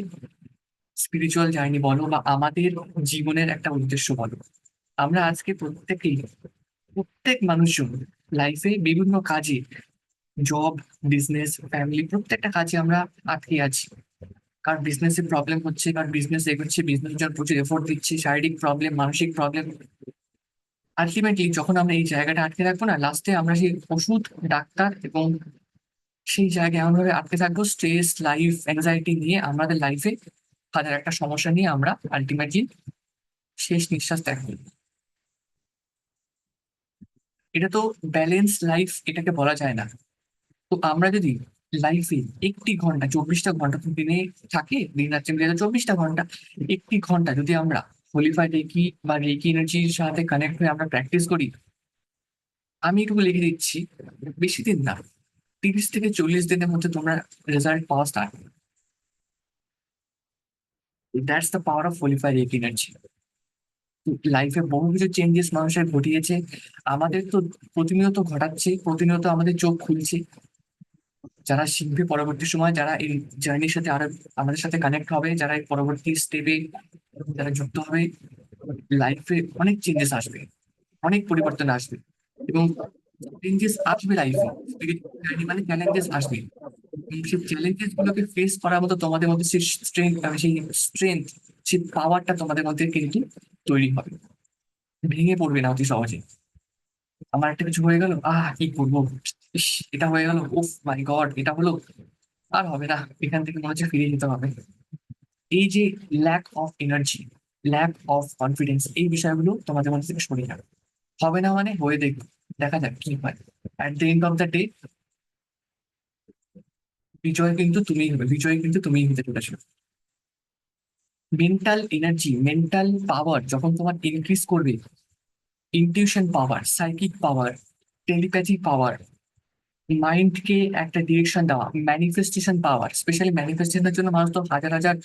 স্পিরিচুয়াল জার্নি বলো বা আমাদের জীবনের একটা উদ্দেশ্য বলো। আমরা আজকে প্রত্যেকেই, প্রত্যেক মানুষজন লাইফে বিভিন্ন কাজে, জব, বিজনেস, ফ্যামিলি, প্রত্যেকটা কাজে আমরা আটকে আছি। কার বিজনেসে প্রবলেম হচ্ছে, কার বিজনেস এগোচ্ছে, বিজনেস জন্য প্রচুর এফোর্ট দিচ্ছি, শারীরিক প্রবলেম, মানসিক প্রবলেম। আলটিমেটলি যখন আমরা এই জায়গাটা আটকে রাখবো না, লাস্টে আমরা সেই ওষুধ, ডাক্তার এবং সেই জায়গায় এমনভাবে আটকে থাকবো, স্ট্রেস, লাইফ অ্যাংজাইটি নিয়ে আমাদের লাইফে হাজার একটা সমস্যা নিয়ে আমরা আলটিমেটলি শেষ নিঃশ্বাস ত্যাগ করি। এটা তো ব্যালেন্স লাইফ এটাকে বলা যায় না। তো আমরা যদি লাইফে একটি ঘন্টা, 24টা ঘন্টা তো দিনে থাকে, দিন রাত্রি মিলে 24টা ঘন্টা, একটি ঘন্টা যদি আমরা হোলিফাই রেকি বা রেকি এনার্জির সাথে কানেক্ট হয়ে আমরা প্র্যাকটিস করি, আমি এটুকু লিখে দিচ্ছি, বেশি দিন না, 30 থেকে 40 দিনের মধ্যে তোমরা রেজাল্ট পাওয়া start. That's the power of Holify Reiki energy. লাইফে বহু কিছু চেঞ্জেস মানুষের ঘটিয়েছে, আমাদের তো প্রতিনিয়ত ঘটাচ্ছে, প্রতিনিয়ত আমাদের চোখ খুলছে। যারা শিখবে পরবর্তী সময়, যারা এই জার্নির সাথে আরো আমাদের সাথে কানেক্ট হবে, যারা এই পরবর্তী স্টেপে যারা যুক্ত হবে, লাইফে অনেক চেঞ্জেস আসবে, অনেক পরিবর্তন আসবে, এবং চেঞ্জেস আসবে লাইফে, মানে চ্যালেঞ্জেস আসবে, এবং সেই চ্যালেঞ্জেস গুলোকে ফেস করার মতো তোমাদের মধ্যে সেই স্ট্রেংথ, সেই পাওয়ারটা তোমাদের মধ্যে কিন্তু তৈরি হবে। ভেঙে পড়বে না অতি সহজে। আমার একটা কিছু হয়ে গেল, কি করবো, ইস, এটা হয়ে গেল, উফ মাই গড, এটা হলো, আর হবে না, এখান থেকে মনে হচ্ছে ফিরে যেতে হবে। এই যে lack of energy, lack of confidence, এই বিষয়গুলো তোমাদের মধ্যে থেকে সরে যাবে। হবে না মানে হয়ে দেখবে, দেখা যাক কি হয়। At the end of the day বিজয় কিন্তু তুমিই হবে, বিজয় কিন্তু তুমিই হতে চলেছো। মেন্টাল এনার্জি, মেন্টাল পাওয়ার যখন তোমার ইনক্রিজ করবে, ইনটিউশন পাওয়ার, সাইকিক পাওয়ার, টেলিপ্যাথি পাওয়ার, মাইন্ডকে একটা ডিরেকশন দেওয়া, ম্যানিফেস্টেশন পাওয়ার, স্পেশালি ম্যানিফেস্টেশনের জন্য মানুষ তো হাজার হাজার,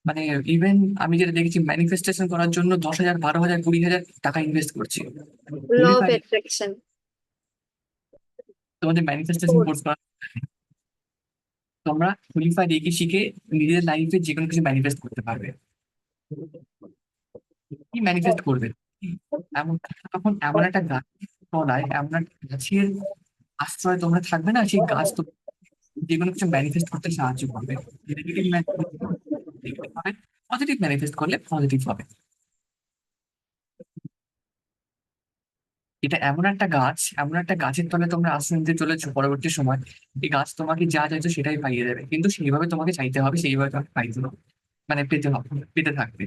মানে ইভেন আমি যেটা দেখেছি ম্যানিফেস্টেশন করার জন্য 10,000, 12,000, 20,000 টাকা ইনভেস্ট করছে। Law of qualify attraction. তোমাদের ম্যানিফেস্টেশন কোর্স করা, তোমরা কুলিফাই রেখে শিখে নিজের লাইফে যে কোনো কিছু ম্যানিফেস্ট করতে পারবে। কি ম্যানিফেস্ট করবে? এমন, তখন এমন একটা গাছ তলায়, এমন একটা গাছের আশ্রয় তোমরা থাকবে না, সেই গাছ তো যে কোনো কিছু ম্যানিফেস্ট করতে সাহায্য করবে। নেগেটিভ হবে, পজিটিভ ম্যানিফেস্ট করলে পজিটিভ হবে। এটা এমন একটা গাছ, এমন একটা গাছের তলে তোমরা আশ্রয় নিতে চলেছো পরবর্তী সময়। এই গাছ তোমাকে যা চাইছো সেটাই পাইয়ে দেবে, কিন্তু সেইভাবে তোমাকে চাইতে হবে, সেইভাবে তোমাকে পাইতে হবে, মানে পেতে হবে, পেতে থাকবে।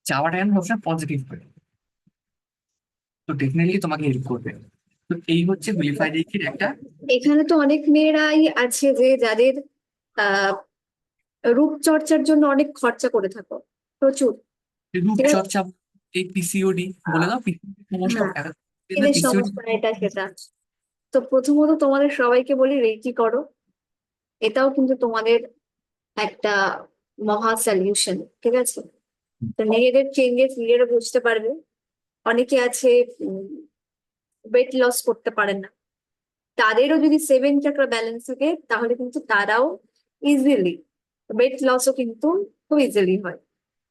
চাওয়াটা কেন সবসময় পজিটিভ হবে, তো ডেফিনেটলি তোমাকে হেল্প করবে। তো এই হচ্ছে গুলিফাই রেকির একটা এখানে তো অনেক মেয়েরাই আছে যে যাদের আহ রূপচর্চার জন্য অনেক খরচা করে থাকো, প্রচুর। ঠিক আছে। রূপচর্চা। এই পিসিওডি বলে দাও, পিসিওডি সমস্যা, হ্যাঁ, স্কিনের পিসিওডি। সমস্যা এটা সেটা। তো প্রথমত তোমাদের সবাইকে বলি রেকি করো। এটাও কিন্তু তোমাদের একটা মহা সলিউশন। ঠিক আছে। তো নিজেদের চেঞ্জেস নিজেরা বুঝতে পারবে। অনেকে আছে ওয়েট লস করতে পারেন না, তাদেরও যদি 7 চাকরা ব্যালেন্স থাকে তাহলে কিন্তু তারাও ইজিলি ওয়েট লসও কিন্তু খুব ইজিলি হয়।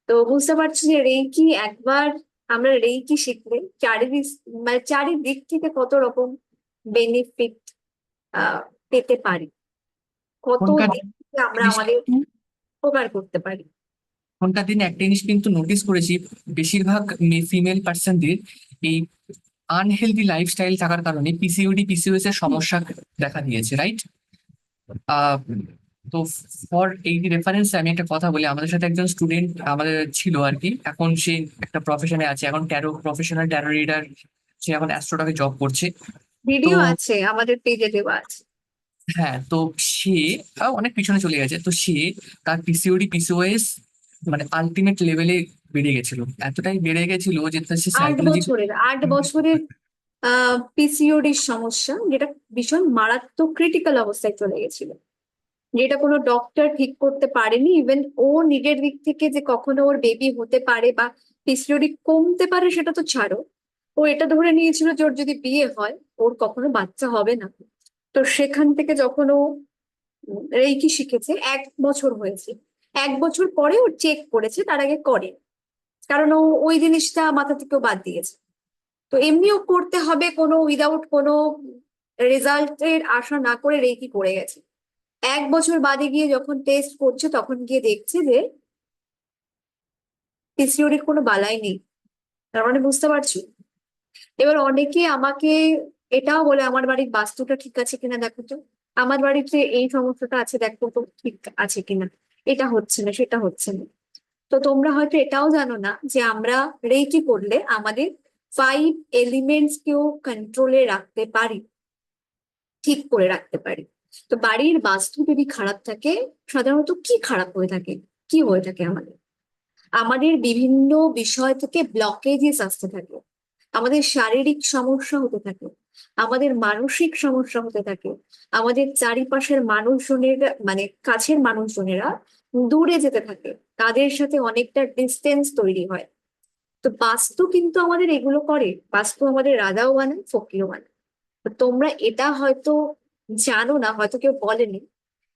তো বুঝতে পারছি যে রেইকি একবার আমরা রেইকি শিখলে চারিদিক, মানে চারিদিক থেকে কত রকম বেনিফিট আহ পেতে পারি, কত এখনকার দিক থেকে আমরা জিনিস আমাদের কিন্তু, উপকার করতে পারি। এখনকার দিনে একটা জিনিস কিন্তু নোটিস করেছি, বেশিরভাগ ফিমেল পার্সনদের এই আনহেলদি লাইফস্টাইল থাকার কারণে পিসিওডি, পিসিওএস এর সমস্যা দেখা দিয়েছে, রাইট? আহ তো ফর এই রেফারেন্স আমি একটা কথা বলি, আমাদের সাথে একজন স্টুডেন্ট আমাদের ছিল আর কি, এখন সে একটা প্রফেশনে আছে, এখন প্রফেশনাল ট্যারো রিডার, সে এখন অ্যাস্ট্রোটকে জব করছে। তো ভিডিও আছে আমাদের পেজে দেওয়া আছে। হ্যাঁ, তো সে অনেক পিছনে চলে গেছে, তো সে তার পিসিওডি, পিসিওএস মানে আলটিমেট লেভেলে বেড়ে গেছিল, এতটাই বেড়ে গেছিল যে সে 8 সাইকোলজি। বছরের 8 বছরের পিসিওডির সমস্যা, যেটা ভীষণ মারাত্মক ক্রিটিক্যাল অবস্থায় চলে গেছিল, যেটা কোনো ডক্টর ঠিক করতে পারেনি। ইভেন ও নিজের দিক থেকে যে কখনো ওর বেবি হতে পারে বা পিসিওডি কমতে পারে সেটা তো ছাড়ো, ও এটা ধরে নিয়েছিল যে ওর যদি বিয়ে হয় ওর কখনো বাচ্চা হবে না। তো সেখান থেকে যখন ও রেইকি শিখেছে, 1 বছর হয়েছে, 1 বছর পরে ও চেক করেছে, তার আগে করে, কারণ ও ওই জিনিসটা মাথা থেকেও বাদ দিয়েছে। তো এমনিও করতে হবে কোনো উইদাউট কোনো রেজাল্টের আশা না করে রেইকি করে গেছে। 1 বছর বাদে গিয়ে যখন টেস্ট করছে তখন গিয়ে দেখছে যে পিসিওডির কোনো বালাই নেই। তার মানে বুঝতে পারছি। এবার অনেকে আমাকে এটাও বলে আমার বাড়ির বাস্তুটা ঠিক আছে কিনা দেখো তো, আমার বাড়িতে এই সমস্যাটা আছে দেখো তো ঠিক আছে কিনা, এটা হচ্ছে না সেটা হচ্ছে না। তো তোমরা হয়তো এটাও জানো না যে আমরা রেকি করলে আমাদের 5 এলিমেন্টস কেও কন্ট্রোলে রাখতে পারি, ঠিক করে রাখতে পারি। তো বাড়ির বাস্তু যদি খারাপ থাকে, সাধারণত কি খারাপ হয়ে থাকে, কি হয়ে থাকে আমাদের, আমাদের বিভিন্ন বিষয় থেকে ব্লকেজেস আসতে থাকে, আমাদের শারীরিক সমস্যা হতে থাকে, আমাদের মানসিক সমস্যা হতে থাকে, আমাদের চারিপাশের মানুষজনের, মানে কাছের মানুষজনেরা দূরে যেতে থাকে, তাদের সাথে অনেকটা ডিস্টেন্স তৈরি হয়। তো বাস্তু কিন্তু আমাদের এগুলো করে, বাস্তু আমাদের রাজাও বানায় ফকিরও বানায়। তো তোমরা এটা হয়তো জানো না, হয়তো কেউ বলেনি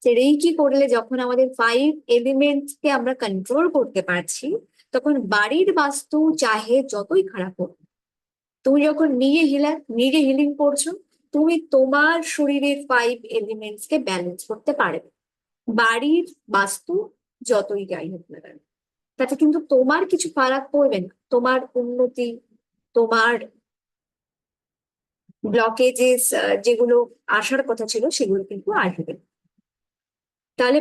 যে রেইকি করলে যখন আমাদের 5 এলিমেন্টস কে আমরা কন্ট্রোল করতে পারছি, তখন বাড়ির বাস্তু চাহে যতই খারাপ হোক, তুমি যখন নিজে হিলিং করছো, তুমি তোমার শরীরের 5 এলিমেন্টস কে ব্যালেন্স করতে পারবে। বাড়ির বাস্তু যতই যাই হোক না কেন, তাতে কিন্তু তোমার কিছু ফারাক পড়বে না। তোমার উন্নতি, তোমার ব্লকেজেস যেগুলো আসার কথা ছিল সেগুলো কিন্তু আসবে। তাহলে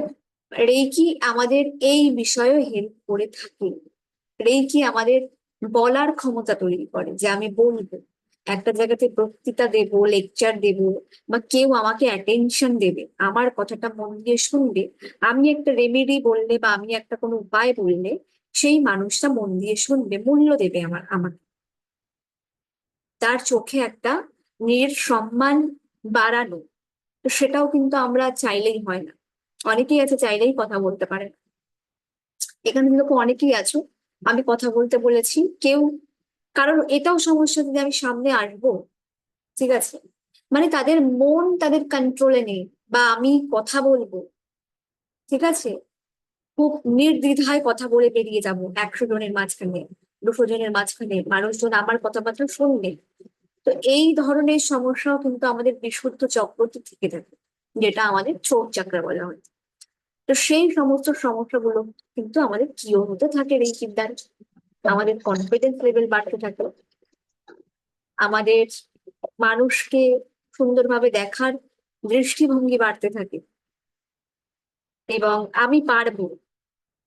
রেইকি আমাদের এই বিষয়ে হেল্প করে থাকে। রেইকি আমাদের বলার ক্ষমতা তৈরি করে, যে আমি বলবো, একটা জায়গাতে বক্তৃতা দেব, লেকচার দেব, বা কেউ আমাকে অ্যাটেনশন দেবে, আমার কথাটা মন দিয়ে শুনবে। আমি একটা রেমেডি বললে বা আমি একটা কোনো উপায় বললে সেই মানুষটা মন দিয়ে শুনবে, মূল্য দেবে আমাকে। তার চোখে একটা নিজের সম্মান বাড়ানো, তো সেটাও কিন্তু আমরা চাইলেই হয় না। অনেকেই আছে চাইলেই কথা বলতে পারে না। এখানে কিন্তু অনেকেই আছো, আমি কথা বলতে বলেছি, কেউ, কারণ এটাও সমস্যা যদি আমি সামনে আসবো, ঠিক আছে, মানে তাদের মন তাদের কন্ট্রোলে নেই, বা আমি কথা বলবো, ঠিক আছে, খুব নির্দ্বিধায় কথা বলে বেরিয়ে যাব 100 জনের মাঝখানে, 200 জনের মাঝখানে, মানুষজন আমার কথাবার্তা শুনবে। তো এই ধরনের সমস্যাও কিন্তু আমাদের বিশুদ্ধ চক্রটি থেকে থাকে, যেটা আমাদের চোখ চাকরা বলা হয়। তো সেই সমস্ত সমস্যাগুলো কিন্তু আমাদের কিওর হতে থাকে এই চিন্তার। আমাদের কনফিডেন্স লেভেল বাড়তে থাকে, আমাদের মানুষকে সুন্দরভাবে দেখার দৃষ্টিভঙ্গি বাড়তে থাকে, এবং আমি পারবো,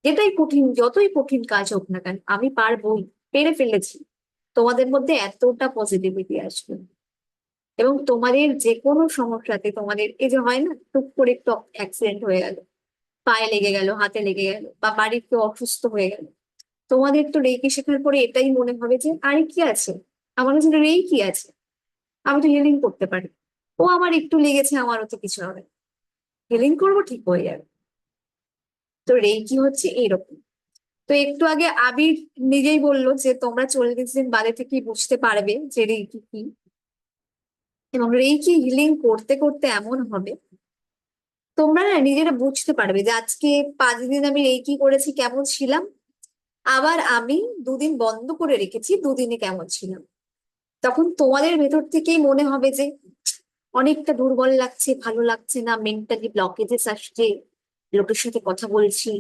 যেটাই কঠিন, যতই কঠিন কাজ হোক না কেন, আমি পারবোই, পেরে ফেলেছি, তোমাদের মধ্যে এতটা পজিটিভিটি আসবে। এবং তোমাদের যে কোনো সমস্যাতে, তোমাদের এই যে হয় না, টুক করে একটু অ্যাক্সিডেন্ট হয়ে গেল, পায়ে লেগে গেল, হাতে লেগে গেল, বা বাড়ির কেউ অসুস্থ হয়ে গেল, তোমাদের তো রেকি শেখার পরে এটাই মনে হবে যে আরে কি আছে, আমার কাছে রেই কি আছে, আমি তো হিলিং করতে পারি, ও আমার একটু লেগেছে, আমারও তো কিছু হবে, হিলিং করবো, ঠিক হয়ে যাবে। তো রেকি হচ্ছে এইরকম। তো একটু আগে আবির নিজেই বললো যে তোমরা 40 দিন বাদে থেকেই বুঝতে পারবে যে রেকি কি, এবং রেকি হিলিং করতে করতে এমন হবে তোমরা না নিজেরা বুঝতে পারবে যে আজকে 5 দিন আমি রেকি করেছি কেমন ছিলাম, আবার আমি 2 দিন বন্ধ করে রেখেছি, 2 দিনে কেমন ছিলাম। তখন তোমাদের ভেতর থেকেই মনে হবে যে অনেকটা দুর্বল লাগছে, ভালো লাগছে না, মেন্টালি ব্লকেজেস আসছে, লোকের সাথে কথা বলছি।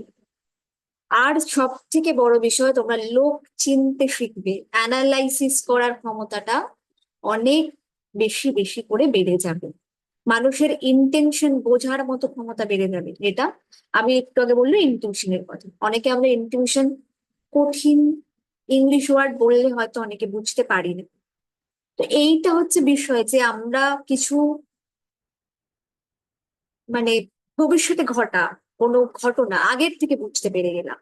আর সব থেকে বড় বিষয়, তোমরা লোক চিনতে শিখবে, অ্যানালাইসিস করার ক্ষমতাটা অনেক বেশি বেশি করে বেড়ে যাবে। মানুষের ইন্টেনশন বোঝার মতো ক্ষমতা বেড়ে যাবে, যেটা আমি একটু আগে বললো ইনটিউশনের কথা। অনেকে আমরা ইনটিউশন, কঠিন ইংলিশ ওয়ার্ড বললে হয়তো অনেকে বুঝতে পারি না। তো এইটা হচ্ছে বিষয়, যে আমরা কিছু, মানে ভবিষ্যতে ঘটা কোনো ঘটনা আগের থেকে বুঝতে পেরে গেলাম,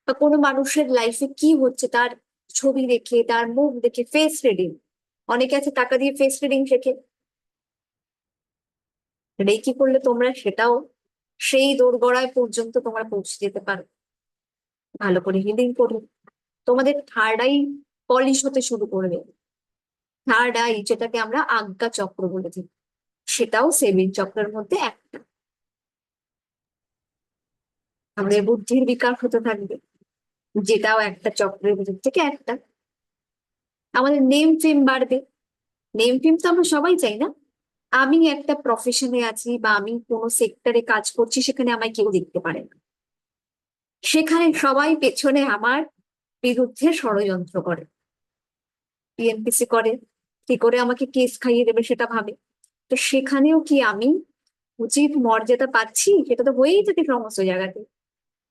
বা কোনো মানুষের লাইফে কি হচ্ছে তার ছবি দেখে, তার মুখ দেখে, ফেস রিডিং। অনেকে আছে টাকা দিয়ে ফেস রিডিং শেখে, রেকি করলে তোমরা সেটাও, সেই দোরগোড়ায় পর্যন্ত তোমরা পৌঁছে যেতে পারো। ভালো করে হিলিং করো, তোমাদের থার্ড আই পলিশ হতে শুরু করবে। থার্ড আই, যেটাকে আমরা আজ্ঞা চক্র বলে থাকি, সেটাও 7 চক্রের মধ্যে একটা। আমাদের বুদ্ধির বিকাশ হতে থাকবে, যেটাও একটা চক্রের ভিতর থেকে একটা। আমাদের নেম ফেম বাড়বে। নেম ফেম তো আমরা সবাই চাই না? আমি একটা প্রফেশনে আছি বা আমি কোনো সেক্টরে কাজ করছি, সেখানে আমায় কেউ দেখতে পারে না, সেখানে সবাই পেছনে আমার বিরুদ্ধে ষড়যন্ত্র করে, টিএনপিসি করে, কি করে আমাকে কেস খাইয়ে দেবে সেটা ভাবে। তো সেখানেও কি আমি উচিত মর্যাদা পাচ্ছি? সেটা তো হয়েই থাকে সমস্ত জায়গাতে।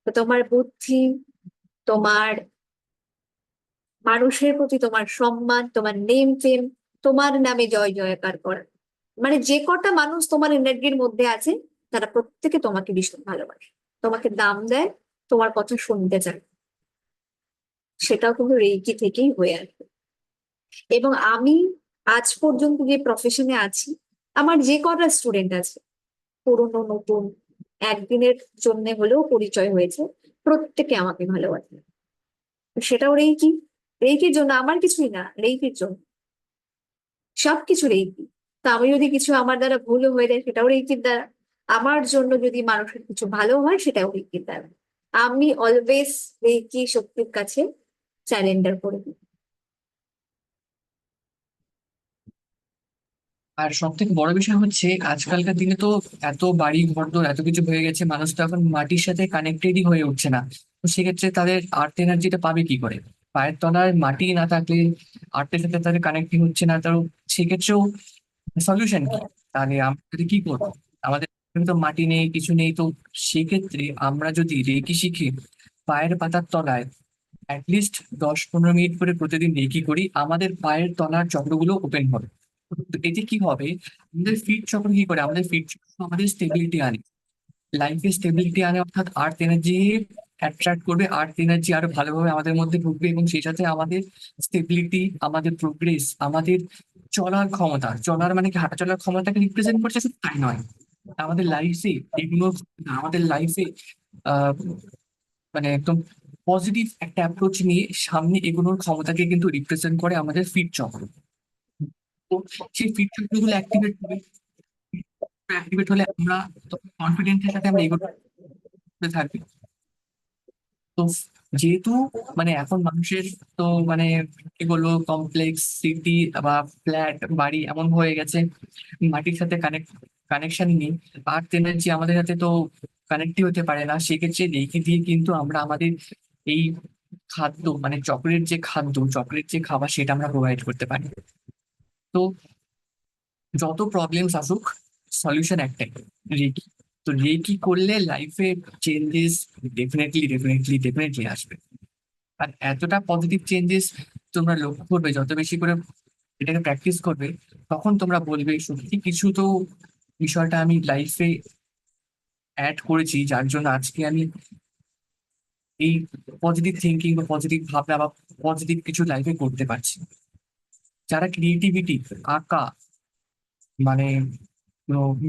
তো তোমার বুদ্ধি, তোমার মানুষের প্রতি তোমার সম্মান, তোমার নেম ফেম, তোমার নামে জয় জয়কার করা, মানে যে কটা মানুষ তোমার এনার্জির মধ্যে আছে, তারা প্রত্যেকে তোমাকে ভীষণ ভালোবাসে, তোমাকে দাম দেয়, তোমার কথা শুনতে চায়। সেটাও কিন্তু রেইকি থেকেই হয়ে আসবে। এবং আমি আজ পর্যন্ত যে প্রফেশনে আছি, আমার যে কটা স্টুডেন্ট আছে, পুরনো নতুন, একদিনের জন্য হলেও পরিচয় হয়েছে, প্রত্যেকে আমাকে ভালোবাসে। সেটাও রেইকি, রেইকির জন্য, আমার কিছুই না, রেইকির জন্য, সবকিছু রেইকি। তো আমি যদি কিছু আমার দ্বারা ভুল হয়ে যায়, সেটাও রেইকির দ্বারা। আমার জন্য যদি মানুষের কিছু ভালো হয়, সেটাও রেইকির দ্বারা। আমি অলওয়েজ রেকি শক্তির কাছে স্যারেন্ডার করে দিই। আর সব থেকে বড় বিষয় হচ্ছে আজকালকার দিনে তো এত বাড়ি ঘরদোর এত কিছু হয়ে গেছে, মানুষ তো এখন মাটির সাথে কানেক্টেডই হয়ে উঠছে না। তো সেক্ষেত্রে তাদের আর্থ এনার্জিটা পাবে কি করে? পায়ের তলায় মাটি না থাকলে আর্থের সাথে তাদের কানেক্টিং হচ্ছে না, তো সেক্ষেত্রেও সলিউশন কি? তাহলে আমরা কি করবো? আমাদের এখানে তো মাটি নেই, কিছু নেই, তো সেক্ষেত্রে আমরা যদি রেকি শিখি, পায়ের পাতার তলায় অ্যাটলিস্ট 10-15 মিনিট করে প্রতিদিন রেকি করি, আমাদের পায়ের তলার চক্রগুলো ওপেন হবে। তো এতে কি হবে? আমাদের ফিট চক্র কি করে? আমাদের ফিট চক্র আমাদের স্টেবিলিটি আনে, লাইফে স্টেবিলিটি আনে, অর্থাৎ আর্থ এনার্জি অ্যাট্রাক্ট করবে, আর্থ এনার্জি আরো ভালোভাবে আমাদের মধ্যে ঢুকবে এবং সেই সাথে আমাদের স্টেবিলিটি, আমাদের প্রোগ্রেস, আমাদের চলার ক্ষমতা, চলার মানে কি হাঁটা চলার ক্ষমতাকে রিপ্রেজেন্ট করছে, শুধু তাই নয়, আমাদের লাইফে এগুলো, আমাদের লাইফে আহ মানে একদম পজিটিভ একটা অ্যাপ্রোচ নিয়ে সামনে এগোনোর ক্ষমতাকে কিন্তু রিপ্রেজেন্ট করে আমাদের ফিট চক্র। তো সেই ফিট চক্রগুলো অ্যাক্টিভেট হলে আমরা কনফিডেন্সের সাথে আমরা এগোতে থাকবি। তো যেহেতু মানে এখন মানুষের তো মানে কি বলবো, কমপ্লেক্স সিটি বা ফ্ল্যাট বাড়ি এমন হয়ে গেছে, মাটির সাথে কানেকশন নেই, আর্থ এনার্জি আমাদের সাথে তো কানেক্টই হতে পারে না। সেক্ষেত্রে রেখে দিয়ে কিন্তু আমরা আমাদের এই খাদ্য মানে চক্রের যে খাদ্য, চক্রের যে খাবার, সেটা আমরা প্রোভাইড করতে পারি। তো যত প্রবলেমস আসুক, সলিউশন একটাই, রেকি। তো রেকি করলে লাইফে চেঞ্জেস ডেফিনেটলি ডেফিনেটলি ডেফিনেটলি আসবে। আর এতটা পজিটিভ চেঞ্জেস তোমরা লক্ষ্য করবে যত বেশি করে এটাকে প্র্যাকটিস করবে, তখন তোমরা বলবে সত্যি কিছু তো বিষয়টা আমি লাইফে অ্যাড করেছি, যার জন্য আজকে আমি এই পজিটিভ থিঙ্কিং বা পজিটিভ ভাবনা বা পজিটিভ কিছু লাইফে করতে পারছি। যারা ক্রিয়েটিভিটি, আঁকা, মানে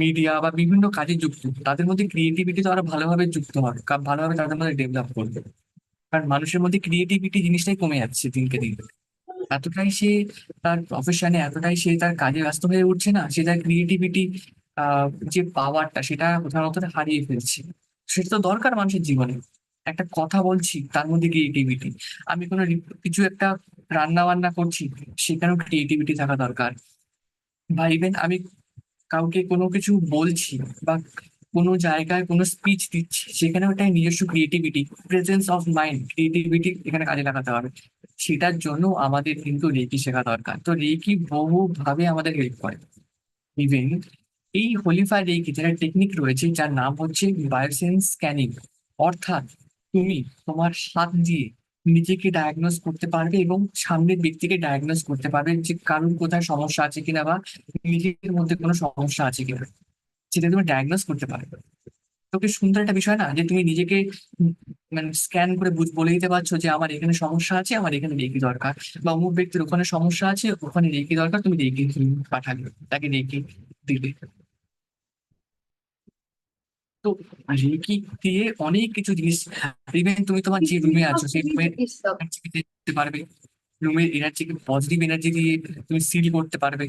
মিডিয়া বা বিভিন্ন কাজে যুক্ত, তাদের মধ্যে ক্রিয়েটিভিটি তো আরো ভালোভাবে যুক্ত হবে, ভালোভাবে তাদের মধ্যে ডেভেলপ করবে। কারণ মানুষের মধ্যে ক্রিয়েটিভিটি জিনিসটাই কমে যাচ্ছে দিনকে দিন। এতটাই সে তার প্রফেশনে, এতটাই সে তার কাজে ব্যস্ত হয়ে উঠছে না, সে তার ক্রিয়েটিভিটি যে পাওয়ারটা সেটা কোথাও না কোথাও হারিয়ে ফেলছে। সেটা তো দরকার মানুষের জীবনে। একটা কথা বলছি তার মধ্যে ক্রিয়েটিভিটি, আমি কোনো কিছু একটা রান্না বান্না করছি, সেখানেও ক্রিয়েটিভিটি থাকা দরকার। বা ইভেন আমি কাউকে কোনো কিছু বলছি বা কোনো জায়গায় কোনো স্পিচ দিচ্ছি, সেখানেও একটা নিজস্ব creativity, presence of mind, creativity এখানে কাজে লাগাতে হবে। সেটার জন্য আমাদের কিন্তু রেকি শেখা দরকার। তো রেকি বহু ভাবে আমাদের হেল্প করে। ইভেন এই হোলিফায়ার রেকি যেটা টেকনিক রয়েছে, যার নাম হচ্ছে বায়োসেন্স স্ক্যানিং, অর্থাৎ তুমি তোমার হাত দিয়ে নিজেকে ডায়াগনোজ করতে পারবে এবং সামনের ব্যক্তিকে ডায়াগনোজ করতে পারবে যে কারোর কোথায় সমস্যা আছে কিনা বা নিজের মধ্যে কোনো সমস্যা আছে কিনা, সেটা তুমি ডায়াগনোজ করতে পারবে। তোকে সুন্দর একটা বিষয় না, যে তুমি নিজেকে উম মানে স্ক্যান করে বলে দিতে পারছো যে আমার এখানে সমস্যা আছে, আমার এখানে রেকি দরকার, বা অমুক ব্যক্তির ওখানে সমস্যা আছে, ওখানে রেকি দরকার, তুমি রেকি পাঠাবে, তাকে রেকি দিলে। তো রেকি দিয়ে অনেক কিছু জিনিস, ইভেন তুমি তোমার যে রুমে আছো সেই রুমের চিকিৎসক। এনার্জি দিতে পারবে, রুমের এনার্জিকে পজিটিভ এনার্জি দিয়ে তুমি সিল করতে পারবে।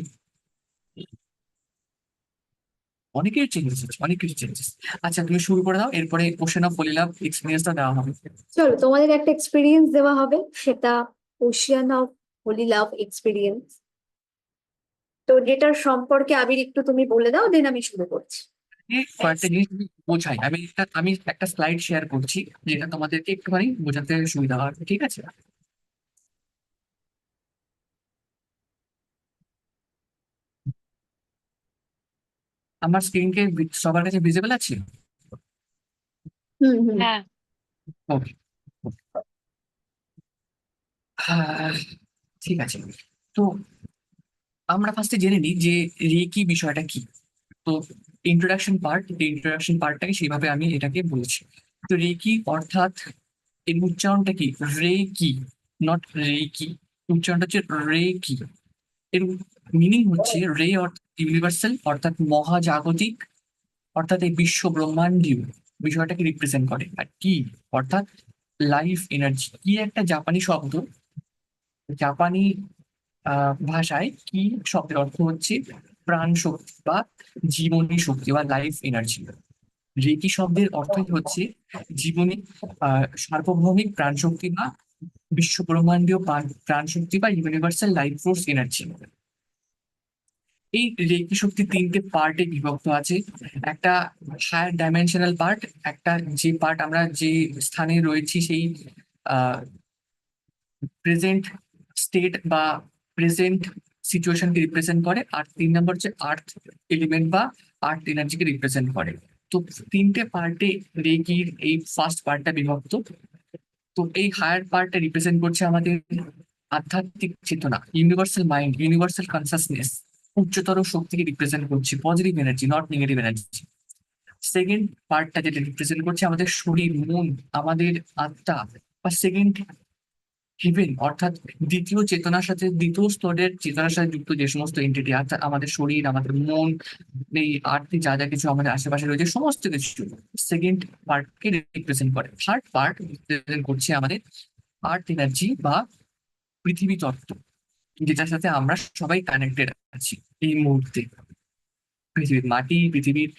অনেকের চেঞ্জেস আছে, অনেক কিছু চেঞ্জেস। আচ্ছা তুমি শুরু করে দাও, এরপরে কোশ্চেন অফ ফলিলাভ এক্সপিরিয়েন্সটা দেওয়া হবে। চলো তোমাদের একটা এক্সপিরিয়েন্স দেওয়া হবে, সেটা Ocean of Holi love experience. তো যেটার সম্পর্কে আবির একটু তুমি বলে দাও, দেন আমি শুরু করছি। কয়েকটা জিনিস আমি বোঝাই, আমি একটা স্লাইড শেয়ার করছি, যেটা তোমাদেরকে একটুখানি বোঝাতে সুবিধা হবে, ঠিক আছে? আমার স্ক্রিনকে সবার কাছে ভিজিবল আছে? হুম হুম। হ্যাঁ। ওকে। হ্যাঁ, ঠিক আছে। তো আমরা ফার্স্টে জেনে নিই যে রেকি বিষয়টা কি। তো ইন্ট্রোডাকশন পার্টটাকে সেইভাবে আমি এটাকে বলছি। তো রেকি অর্থাৎ এর উচ্চারণটা কি? রে কি, নট রেকি। উচ্চারণটা হচ্ছে রে কি। এর মিনিং হচ্ছে রে অর্থাৎ ইউনিভার্সাল, অর্থাৎ মহাজাগতিক, অর্থাৎ এই বিশ্ব ব্রহ্মাণ্ডীয় বিষয়টাকে রিপ্রেজেন্ট করে। আর কি অর্থাৎ লাইফ এনার্জি। কি একটা জাপানি শব্দ, জাপানি ভাষায় কি শব্দের অর্থ হচ্ছে প্রাণ শক্তি বা জীবনী শক্তি বা লাইফ এনার্জি। রেকি শব্দের অর্থই হচ্ছে জীবনী, সার্বভৌমিক প্রাণশক্তি বা বিশ্ব ব্রহ্মাণ্ডীয় প্রাণশক্তি বা ইউনিভার্সাল লাইফ ফোর্স এনার্জি। এই রেকি শক্তি তিনটে পার্টে বিভক্ত আছে। একটা হায়ার ডাইমেনশনাল পার্ট, একটা যে পার্ট আমরা যে স্থানে রয়েছি সেই প্রেজেন্ট স্টেট বা প্রেজেন্ট সিচুয়েশনকে রিপ্রেজেন্ট করে, আর 3 নম্বর হচ্ছে আর্থ এলিমেন্ট বা আর্থ এনার্জিকে রিপ্রেজেন্ট করে। তো তিনটে পার্টে রেকির এই ফার্স্ট পার্টটা বিভক্ত। তো এই হায়ার পার্টটা রিপ্রেজেন্ট করছে আমাদের আধ্যাত্মিক চেতনা, ইউনিভার্সাল মাইন্ড, ইউনিভার্সাল কনসাসনেস, উচ্চতর শক্তিকে রিপ্রেজেন্ট করছে, positive energy, not negative energy. Second পার্টটা যেটা রিপ্রেজেন্ট করছে আমাদের শরীর, মন, আমাদের আত্মা বা সেকেন্ড হেভেন, অর্থাৎ দ্বিতীয় চেতনার সাথে, দ্বিতীয় স্তরের চেতনার সাথে যুক্ত যে সমস্ত এন্টিটি, অর্থাৎ আমাদের শরীর, আমাদের মন, এই আর্থে যা যা কিছু আমাদের আশেপাশে রয়েছে সমস্ত কিছু সেকেন্ড পার্টকে রিপ্রেজেন্ট করে। থার্ড পার্ট রিপ্রেজেন্ট করছে আমাদের আর্থ এনার্জি বা পৃথিবী তত্ত্ব, যেটার সাথে আমরা সবাই কানেক্টেড আছি এই মুহূর্তে। পৃথিবীর মাটি, পৃথিবীর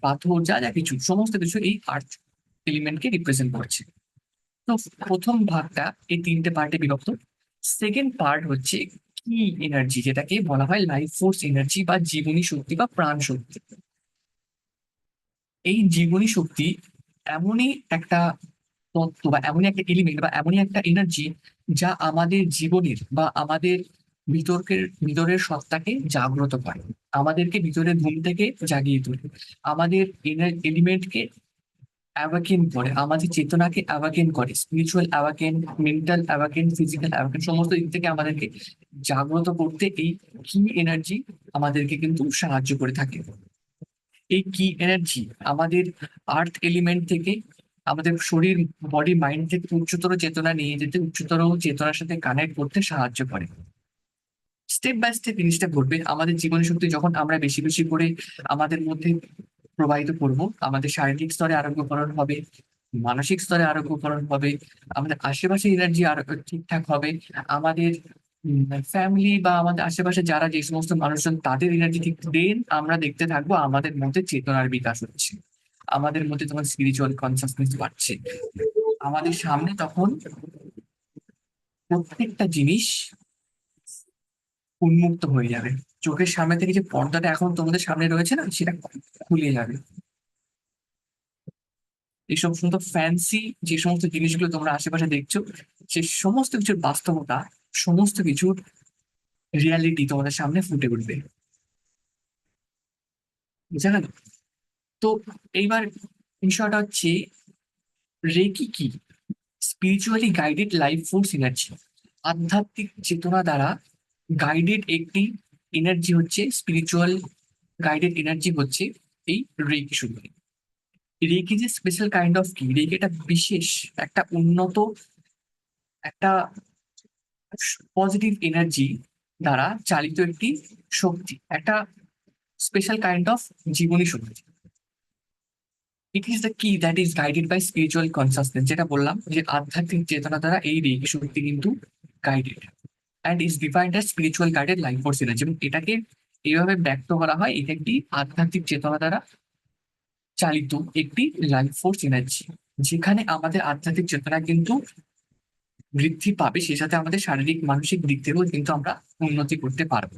পাথর, যা যা কিছু সমস্ত কিছু এই আর্থ এলিমেন্টকে রিপ্রেজেন্ট করছে। তো প্রথম ভাগটা এই তিনটে পার্টে বিভক্ত। সেকেন্ড পার্ট হচ্ছে কি এনার্জি, যেটাকে বলা হয় লাইফ ফোর্স এনার্জি বা জীবনী শক্তি বা প্রাণ শক্তি। এই জীবনী শক্তি এমনই একটা তত্ত্ব বা এমনই একটা এলিমেন্ট বা এমনই একটা এনার্জি যা আমাদের জীবনের বা আমাদের ভিতরের সত্তাকে জাগ্রত করে, আমাদেরকে ভিতরের ঘুম থেকে জাগিয়ে তোলে, আমাদের এলিমেন্টকে অ্যাওয়াকেন করে, আমাদের চেতনাকে অ্যাওয়াকেন করে, স্পিরিচুয়াল অ্যাওয়াকেন, মেন্টাল অ্যাওয়াকেন, ফিজিক্যাল অ্যাওয়াকেন, সমস্ত দিক থেকে আমাদেরকে জাগ্রত করতে এই কি এনার্জি আমাদেরকে কিন্তু সাহায্য করে থাকে। এই কি এনার্জি আমাদের আর্থ এলিমেন্ট থেকে, আমাদের শরীর, বডি, মাইন্ড থেকে উচ্চতর চেতনা নিয়ে যেতে, উচ্চতর চেতনার সাথে কানেক্ট করতে সাহায্য করে। স্টেপ বাই স্টেপ জিনিসটা ঘটবে আমাদের জীবন শক্তি যখন আমরা বেশি বেশি করে আমাদের মধ্যে প্রবাহিত করব, আমাদের শারীরিক স্তরে আরোগ্যকরণ হবে, মানসিক স্তরে আরোগ্যকরণ হবে, আমাদের আশেপাশে এনার্জি আরো ঠিকঠাক হবে, আমাদের ফ্যামিলি বা আমাদের আশেপাশে যারা যে সমস্ত মানুষজন তাদের এনার্জি ঠিক, দেন আমরা দেখতে থাকবো আমাদের মধ্যে চেতনার বিকাশ হচ্ছে, আমাদের মধ্যে তখন স্পিরিচুয়াল কনসাসনেস বাড়ছে। আমাদের সামনে তখন প্রত্যেকটা জিনিস উন্মুক্ত হয়ে যাবে, চোখের সামনে থেকে যে পর্দাটা এখন তোমাদের সামনে রয়েছে না, সেটা খুলে যাবে। এই সমস্ত ফ্যান্সি যে সমস্ত জিনিসগুলো তোমরা আশেপাশে দেখছো, সে সমস্ত কিছুর বাস্তবতা, সমস্ত কিছুর রিয়ালিটি তোমাদের সামনে ফুটে উঠবে, বুঝা গেল? তো এইবার বিষয়টা হচ্ছে রেকি কি? Spiritually guided life force energy, আধ্যাত্মিক চেতনা দ্বারা গাইডেড একটি এনার্জি হচ্ছে, স্পিরিচুয়াল গাইডেড এনার্জি হচ্ছে এই রেকি শক্তি। রেকি যে স্পেশাল কাইন্ড অফ কি, রেকি একটা বিশেষ, একটা উন্নত, একটা পজিটিভ এনার্জি দ্বারা চালিত একটি শক্তি, একটা স্পেশাল কাইন্ড অফ জীবনী শক্তি। It is the key that is guided by spiritual consciousness, যেটা বললাম যে আধ্যাত্মিক চেতনা দ্বারা এই রেকি শক্তি কিন্তু guided and is defined as spiritual guided life force energy. এবং এটাকে এইভাবে ব্যক্ত করা হয়, এটা একটি আধ্যাত্মিক চেতনা দ্বারা চালিত একটি লাইফ ফোর্স এনার্জি, যেখানে আমাদের আধ্যাত্মিক চেতনা কিন্তু বৃদ্ধি পাবে, সেই সাথে আমাদের শারীরিক মানসিক দিক থেকেও কিন্তু আমরা উন্নতি করতে পারবো।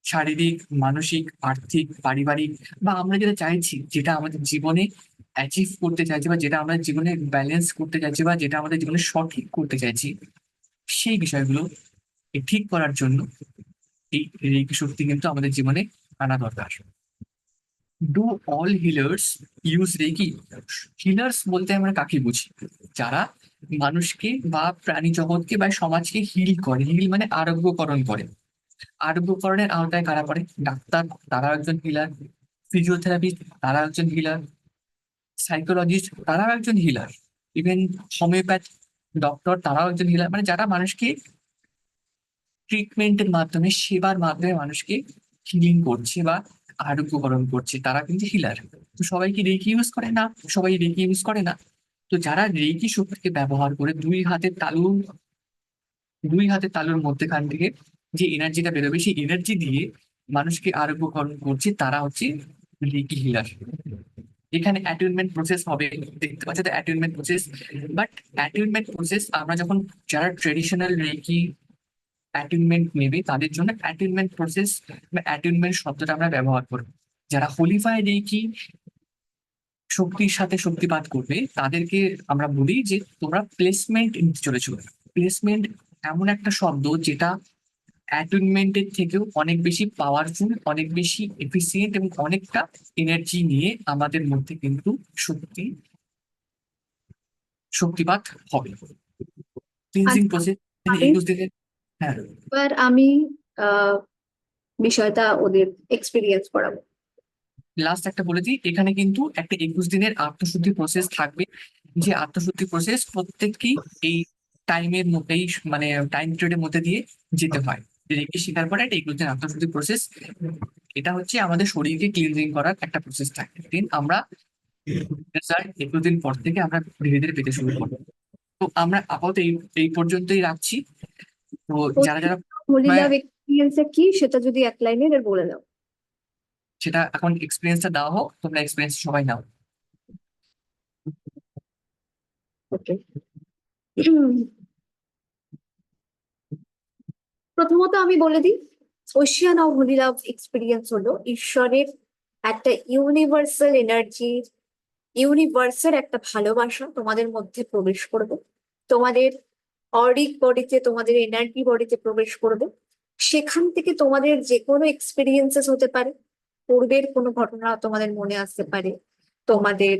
শারীরিক, মানসিক, আর্থিক, পারিবারিক, বা আমরা যেটা চাইছি, যেটা আমাদের জীবনে অ্যাচিভ করতে চাইছি, বা যেটা আমরা জীবনে ব্যালেন্স করতে চাইছি, বা যেটা আমাদের জীবনে সঠিক করতে চাইছি, সেই বিষয়গুলো ঠিক করার জন্য এই রেকি শক্তি কিন্তু আমাদের জীবনে আনা দরকার। Do all healers use Reiki? Healers বলতে আমরা কাকে বুঝি? যারা মানুষকে বা প্রাণী জগৎকে বা সমাজকে হিল করে, হিল মানে আরোগ্যকরণ করে। আরোগ্যকরণের আওতায় কারা পড়ে? ডাক্তার, তারা একজন হিলার, ফিজিওথেরাপিস্ট, তারা একজন হিলার, সাইকোলজিস্ট, তারাও একজন হিলার, ইভেন হোমিওপ্যাথ ডক্টর, তারাও একজন হিলার। মানে যারা মানুষকে ট্রিটমেন্টের মাধ্যমে, সেবার মাধ্যমে মানুষকে হিলিং করছে বা আরোগ্যকরণ করছে, তারা কিন্তু হিলার। তো সবাই কি রেকি ইউজ করে? না, সবাই রেকি ইউজ করে না। তো যারা রেকি শক্তিকে ব্যবহার করে দুই হাতের তালুর মধ্যেখান থেকে যে এনার্জিটা বেরোবে, সেই এনার্জি দিয়ে মানুষকে আরোগ্যকরণ করছে, তারা হচ্ছে রেকি হিলার। এখানে অ্যাটেনমেন্ট প্রসেস হবে, দেখতে পাচ্ছ তো attainment process. But attainment process আমরা যখন যারা ট্রেডিশনাল রেকি অ্যাটেনমেন্ট নেবে তাদের জন্য অ্যাটেনমেন্ট প্রসেস বা অ্যাটেনমেন্ট শব্দটা আমরা ব্যবহার করবো। যারা হোলিফাই রেকি শক্তির সাথে শক্তিপাত করবে তাদেরকে আমরা বলি যে তোমরা প্লেসমেন্ট নিতে চলেছো। প্লেসমেন্ট এমন একটা শব্দ যেটা অ্যাটেনমেন্টের থেকেও অনেক বেশি পাওয়ারফুল, অনেক বেশি এফিসিয়েন্ট এবং অনেকটা এনার্জি নিয়ে আমাদের মধ্যে কিন্তু শক্তিপাত হবে। ক্লিনজিং আচ্ছা, প্রসেস আমি 21 দিনের। হ্যাঁ, এবার আমি আহ বিষয়টা ওদের এক্সপিরিয়েন্স করাবো। লাস্ট একটা বলে দিই, এখানে কিন্তু একটা 21 দিনের আত্মশুদ্ধি প্রসেস থাকবে। যে আত্মশুদ্ধি প্রসেস প্রত্যেককেই এই টাইমের মধ্যেই মানে টাইম পিরিয়ডের মধ্যে দিয়ে যেতে হয়। রেখে শেখার পরে একটা 21 দিন আত্মশুদ্ধি প্রসেস, এটা হচ্ছে আমাদের শরীরকে ক্লিনজিং করার একটা প্রসেস থাকে। দেন আমরা রেজাল্ট 21 দিন পর থেকে আমরা ধীরে ধীরে পেতে শুরু করবো। তো আমরা আপাতত এই পর্যন্তই রাখছি। তো যারা যারা হোলি মানে লাভ এক্সপিরিয়েন্সটা কি সেটা যদি এক লাইনে এর বলে দাও। সেটা এখন এক্সপিরিয়েন্সটা দেওয়া হোক, তোমরা এক্সপিরিয়েন্স সবাই নাও। ওকে। প্রথমত আমি বলে দিই, Ocean of Holi love experience হলো ঈশ্বরের একটা ইউনিভার্সাল এনার্জি, ইউনিভার্সের একটা ভালোবাসা তোমাদের মধ্যে প্রবেশ করবে, তোমাদের অরিক বডিতে, তোমাদের এনার্জি বডিতে প্রবেশ করবে। সেখান থেকে তোমাদের যে কোনো এক্সপিরিয়েন্সেস হতে পারে, পূর্বের কোনো ঘটনা তোমাদের মনে আসতে পারে, তোমাদের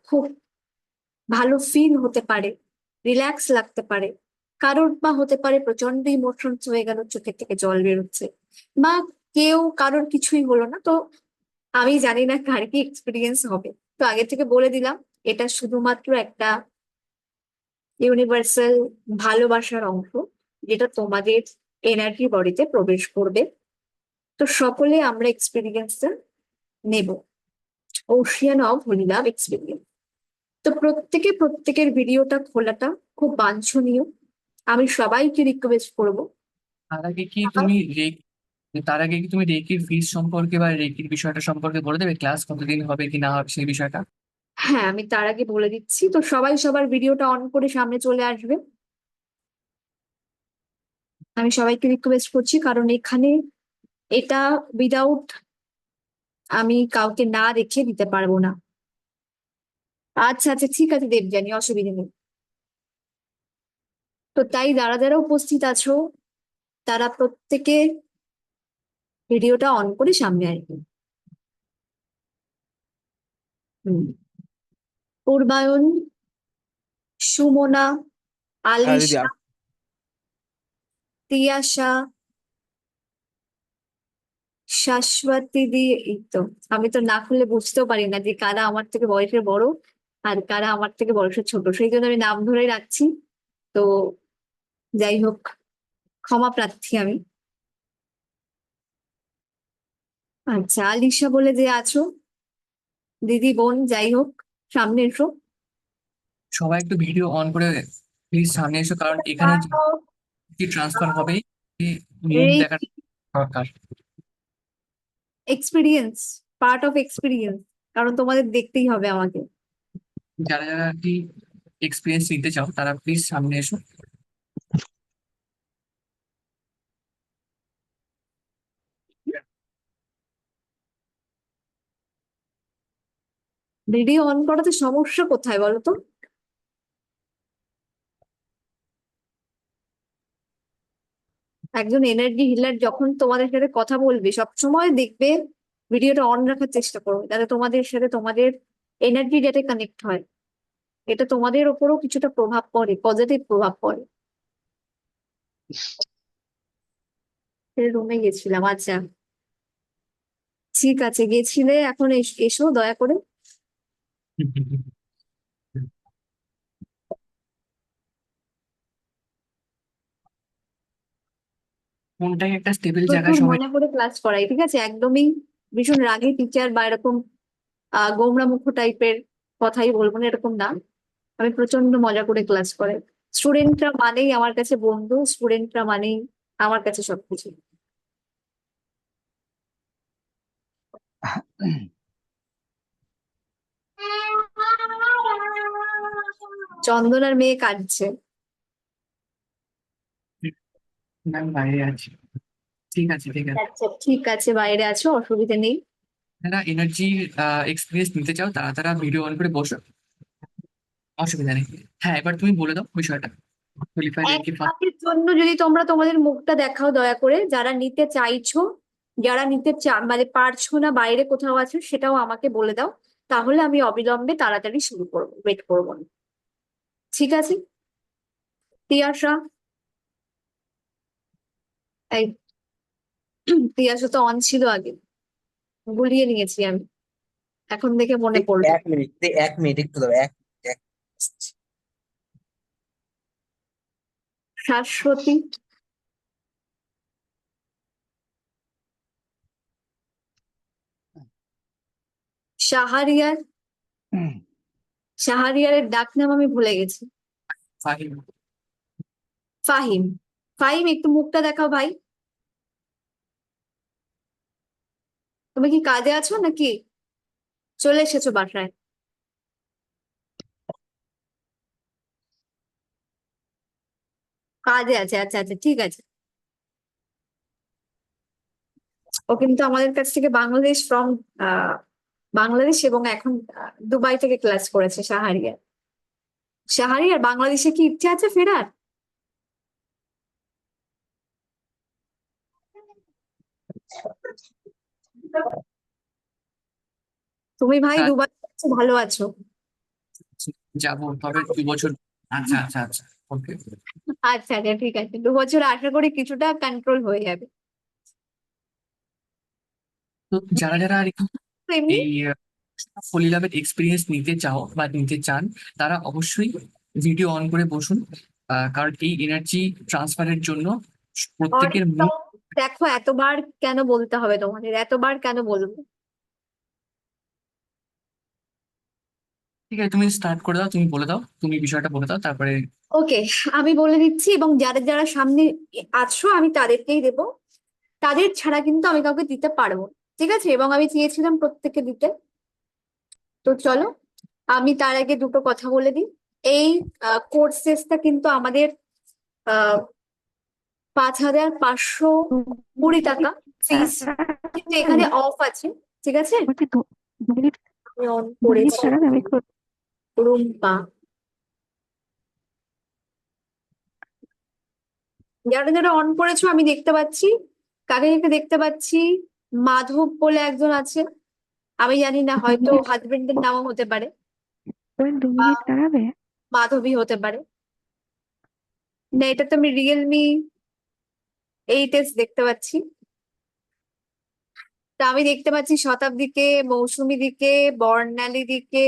খুব ভালো ফিল হতে পারে, রিল্যাক্স লাগতে পারে, কারোর বা হতে পারে প্রচন্ড ইমোশনস হয়ে গেল, চোখের থেকে জল বেরোচ্ছে, বা কারোর কিছুই হলো না। তো আমি জানি না কার কি এক্সপিরিয়েন্স হবে, তো আগে থেকে বলে দিলাম এটা শুধুমাত্র একটা ইউনিভার্সাল ভালোবাসার অংশ যেটা তোমাদের এনার্জি বডিতে প্রবেশ করবে। তো সকলে আমরা এক্সপিরিয়েন্সটা নেব, Ocean of Holi love experience. তো প্রত্যেকের ভিডিওটা খোলাটা খুব বাঞ্ছনীয়। আমি সবাইকে রিকোয়েস্ট করবো। তার আগে কি তুমি তার আগে কি তুমি রেকির ফিস সম্পর্কে বা রেকির বিষয়টা সম্পর্কে বলে দেবে, ক্লাস কতদিন হবে কি না হবে সেই বিষয়টা? হ্যাঁ, আমি তার আগে বলে দিচ্ছি, তো সবাই সবার ভিডিওটা অন করে সামনে চলে আসবে। আমি সবাইকে রিকোয়েস্ট করছি, কারণ এখানে এটা উইদাউট আমি কাউকে না রেখে দিতে পারবো না। আচ্ছা আচ্ছা, ঠিক আছে দেবযানী, অসুবিধা নেই। তো তাই যারা যারা উপস্থিত আছো তারা প্রত্যেকে ভিডিওটা অন করে সামনে আসবে। পূর্বায়ন, সুমনা, হ্যাঁ দিদি, আলিশা, তিয়াশা, শাশ্বতী দি, এই তো। আমি তো না খুললে বুঝতেও পারি না যে কারা আমার থেকে বয়সে বড় আর কারা আমার থেকে বয়সে ছোট, সেই জন্য আমি নাম ধরে রাখছি। তো যাই হোক, ক্ষমা প্রার্থী আমি। আচ্ছা, আলিশা বলে যে আছো, দিদি বোন যাই হোক, সামনে এসো। সবাই একটু ভিডিও অন করে প্লিজ সামনে এসো, কারণ এখানে যে ট্রান্সফার হবে মুখ দেখা দরকার। এক্সপিরিয়েন্স, পার্ট অফ এক্সপিরিয়েন্স, কারণ তোমাদের দেখতেই হবে আমাকে। যারা যারা আর কি এক্সপিরিয়েন্স নিতে চাও তারা প্লিজ সামনে এসো। ভিডিও অন করাতে সমস্যা কোথায় বলো তো? একজন এনার্জি হিলার যখন তোমাদের সাথে কথা বলবে সবসময় দেখবে ভিডিওটা অন রাখার চেষ্টা করবে, যাতে তোমাদের সাথে তোমাদের এনার্জি যাতে কানেক্ট হয়। এটা তোমাদের ওপরও কিছুটা প্রভাব পড়ে, পজিটিভ প্রভাব পড়ে। রুমে গেছিলাম, আচ্ছা ঠিক আছে, গেছিলে, এখন এসো দয়া করে। কোনটাই একটা স্টেবল প্রচুর জায়গায় সবাই। মনে করে ক্লাস করাই, ঠিক আছে? একদমই ভীষণ রাগী টিচার বা এরকম গোমরা মুখ টাইপের কথাই বলবো না, এরকম না। আমি প্রচন্ড মজা করে ক্লাস করাই। স্টুডেন্টরা মানেই আমার কাছে বন্ধু, স্টুডেন্টরা মানেই আমার কাছে সবকিছু। চন্দনার মেয়ে কাঁদছে। ম্যাম বাইরে আছি। ঠিক আছে ঠিক আছে। আচ্ছা ঠিক আছে, বাইরে আছো, অসুবিধা নেই। যারা এনার্জি এক্সপিরিয়েন্স নিতে চাও তারা তারা ভিডিও অন করে বসো, অসুবিধা নেই। হ্যাঁ, এবার তুমি বলে দাও বিষয়টা। কোয়ালিফায়ার এক কি মাসের জন্য যদি তোমরা তোমাদের মুখটা দেখাও দয়া করে, যারা নিতে চাইছো, যারা নিতে মানে পারছো না, বাইরে কোথাও আছো, সেটাও আমাকে বলে দাও। তাহলে আমি অবিলম্বে তাড়াতাড়ি শুরু করবো, ওয়েট করবো না। ঠিক আছে? তিয়াশা, এই তিয়াশা তো অন ছিল আগে, গুলিয়ে নিয়েছি আমি, এখন দেখে মনে পড়লো। 1 মিনিট, 1 মিনিট একটু দাও, এক শাশ্বতী, শাহারিয়ার, শাহারিয়ারের ডাক নাম আমি ভুলে গেছি। ফাহিম? ফাহিম, ফাহিম একটু মুখটা দেখাও ভাই। তুমি কি কাজে আছো নাকি চলে এসেছো বাসায়? কাজে আছে, আচ্ছা আচ্ছা ঠিক আছে। ও কিন্তু আমাদের কাছ থেকে বাংলাদেশ এবং এখন দুবাই থেকে ক্লাস করেছে। শাহারিয়ার, শাহারিয়ার বাংলাদেশে কি ইচ্ছে আছে ফেরার? তুমি ভাই হ্যাঁ, দুবাই ভালো আছো? যাবো তবে 2 বছর। আচ্ছা আচ্ছা আচ্ছা, ওকে। আচ্ছা আচ্ছা ঠিক আছে, 2 বছর আশা করি কিছুটা কন্ট্রোল হয়ে যাবে। তো যারা যারা আর কি তো এমনি এই ফলিলাভের এক্সপিরিয়েন্স নিতে চাও বা নিতে চান, তারা অবশ্যই ভিডিও অন করে বসুন। কারণ এই এনার্জি ট্রান্সফারের জন্য প্রত্যেকের মুখ। দেখো, এতবার কেন বলতে হবে তোমাদের, এতবার কেন বলবো? ঠিক আছে, তুমি স্টার্ট করে দাও, তুমি বলে দাও, তুমি বিষয়টা বলে দাও, তারপরে। ওকে, আমি বলে দিচ্ছি এবং যারা যারা সামনে আছো আমি তাদেরকেই দেবো, তাদের ছাড়া কিন্তু আমি কাউকে দিতে পারবো না, ঠিক আছে? এবং আমি চেয়েছিলাম প্রত্যেককে দিতে। তো চলো, আমি তার আগে দুটো কথা বলে দিই। এই কোর্সেসটা কিন্তু আমাদের 5,520 টাকা ফিস, কিন্তু এখানে অফ আছে, ঠিক আছে? বলছি 2 মিনিট, আমি অন 2 মিনিট করেছি। দাঁড়াবে, আমি একটু রুম্পা, যারা যারা অন করেছো আমি দেখতে পাচ্ছি, কাকে কাকে দেখতে পাচ্ছি। মাধব বলে একজন আছে, আমি জানি না, হয়তো হাজবেন্ডের নামও হতে পারে, তুমি 2 বা মিনিট দাঁড়াবে। মাধবী হতে পারে। না, এটা তো আমি রিয়েলমি 8s দেখতে পাচ্ছি। তা আমি দেখতে পাচ্ছি শতাব্দীকে, মৌসুমী দিকে, বর্ণালী দিকে,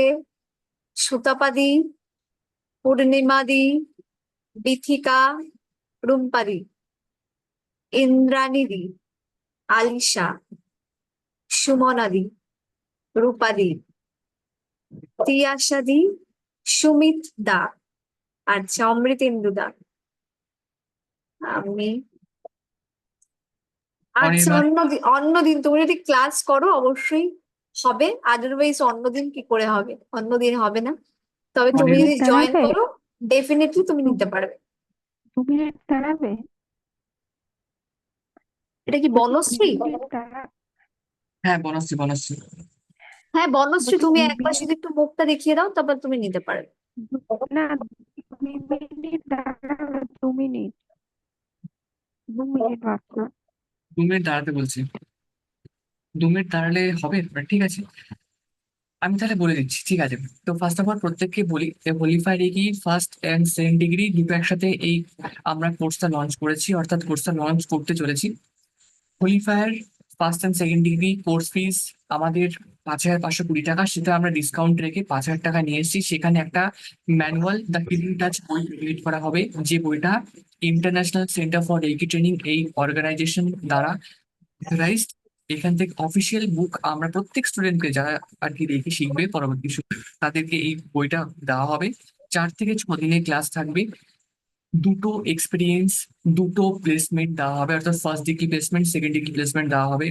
সুতাপাদি, পূর্ণিমাদি, বিথিকা, রুম্পাদি, ইন্দ্রাণীদি, আলিশা, সুমনাদি, রূপাদি, তিয়াশাদি, সুমিত দা, আচ্ছা অমৃতেন্দু দা, আমি, আচ্ছা অনির্বাণ? অন্যদিন তুমি যদি ক্লাস করো অবশ্যই হবে, আদারওয়াইজ অন্যদিন কি করে হবে? অন্যদিন হবে না, তবে তুমি অনির্বাণ? যদি জয়েন দাঁড়াবে, করো ডেফিনেটলি তুমি নিতে পারবে। 2 মিনিট দাঁড়াবে, এটা কি বলছি 2 বনশ্রী? মিনিট দাঁড়া, হ্যাঁ, বনশ্রী বনশ্রী। হ্যাঁ বনশ্রী, বলছি তুমি 2 একবার মিনিট, শুধু একটু মুখটা দেখিয়ে দাও, তারপর তুমি নিতে পারবে। না 2 মিনিট দাঁড়াবে, 2 মিনিট, 2 মিনিট মাত্র। 2 মিনিট দাঁড়াতে বলছি। 2 মিনিট দাঁড়ালে হবে? ঠিক আছে, আমি তাহলে বলে দিচ্ছি, ঠিক আছে। তো ফার্স্ট অফ অল প্রত্যেককে বলি, হোলিফায়ার কি ফার্স্ট অ্যান্ড সেকেন্ড ডিগ্রি দুটো একসাথে এই আমরা কোর্সটা লঞ্চ করেছি, অর্থাৎ কোর্সটা লঞ্চ করতে চলেছি। Holy fire first and second degree course fees আমাদের 5,520 টাকা, সেটা আমরা ডিসকাউন্ট রেখে 5,000 টাকা নিয়ে এসেছি। সেখানে একটা ম্যানুয়াল দ্য হিলিং টাচ বই ক্রিয়েট করা হবে, যে বইটা international centre for Reiki training এই অর্গানাইজেশন দ্বারা রাইজড। এখান থেকে অফিসিয়াল বুক আমরা প্রত্যেক স্টুডেন্টকে, যারা আর কি রেখে শিখবে পরবর্তী তাদেরকে এই বইটা দেওয়া হবে। 4 থেকে 6 দিনের ক্লাস থাকবে, দুটো এক্সপিরিয়েন্স, দুটো প্লেসমেন্ট দেওয়া হবে, অর্থাৎ first degree placement, second degree placement দেওয়া হবে,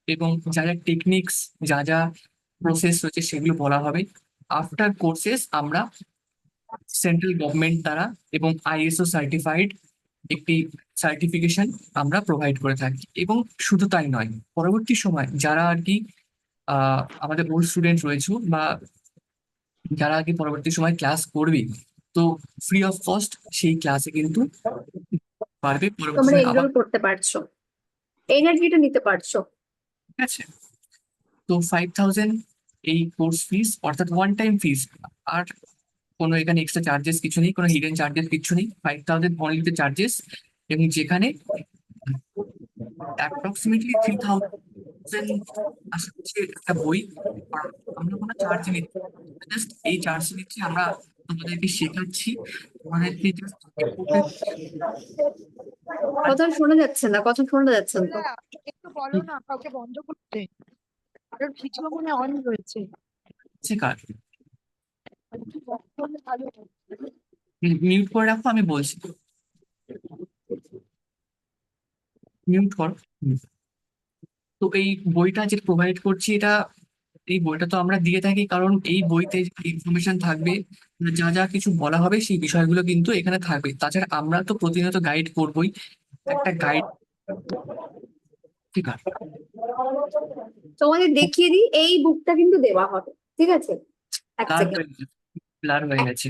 এবং যা যা টেকনিক্স, যা যা প্রসেস রয়েছে সেগুলো বলা হবে। আফটার কোর্সেস আমরা সেন্ট্রাল গভর্নমেন্ট দ্বারা এবং আইএসও সার্টিফাইড একটি সার্টিফিকেশন আমরা প্রোভাইড করে থাকি। এবং শুধু তাই নয়, পরবর্তী সময় যারা আর কি আমাদের ওল্ড স্টুডেন্ট রয়েছে বা যারা আর কি পরবর্তী সময় ক্লাস করবে, তো ফ্রি অফ কস্ট সেই ক্লাসে কিন্তু পারবে পরবর্তী তোমরা সময় আবার। এনরোল করতে পারছো, এনার্জিটা নিতে পারছো। ঠিক আছে, তো 5,000 এই কোর্স ফিস, অর্থাৎ ওয়ান টাইম ফিস। আর কোনো এখানে এক্সট্রা চার্জেস কিছু নেই, কোনো হিডেন চার্জেস কিছু নেই, 5,000 অনলি দ্য চার্জেস। এবং যেখানে অ্যাপ্রক্সিমেটলি 3,000 আশা করছি একটা বই। আর আমরা কোনো চার্জ নিচ্ছি, জাস্ট এই চার্জ নিচ্ছি, আমরা তোমাদেরকে শেখাচ্ছি, তোমাদেরকে জাস্ট কথা শোনা যাচ্ছে না, কথা শোনা যাচ্ছে না তো। একটু বলো না কাউকে বন্ধ করতে, কারণ ভিডিও মনে অন রয়েছে। শেখার। একটু বন্ধ করলে ভালো হতো। মিউট করে রাখো, আমি বলছি, মিউট করো। তো এই বইটা যে প্রোভাইড করছি, এই বইটা তো আমরা দিয়ে থাকি, কারণ এই বইতে ইনফরমেশন থাকবে, যা যা কিছু বলা হবে সেই বিষয়গুলো কিন্তু এখানে থাকবে। তাছাড়া আমরা তো প্রতিনিয়ত গাইড করবোই, একটা গাইড। ঠিক আছে, তোমাদের দেখিয়ে দিই, এই বুকটা কিন্তু দেওয়া হবে, ঠিক আছে? এক ব্লার সেকেন্ড। হয়ে গেছে, ব্লার হয়ে গেছে,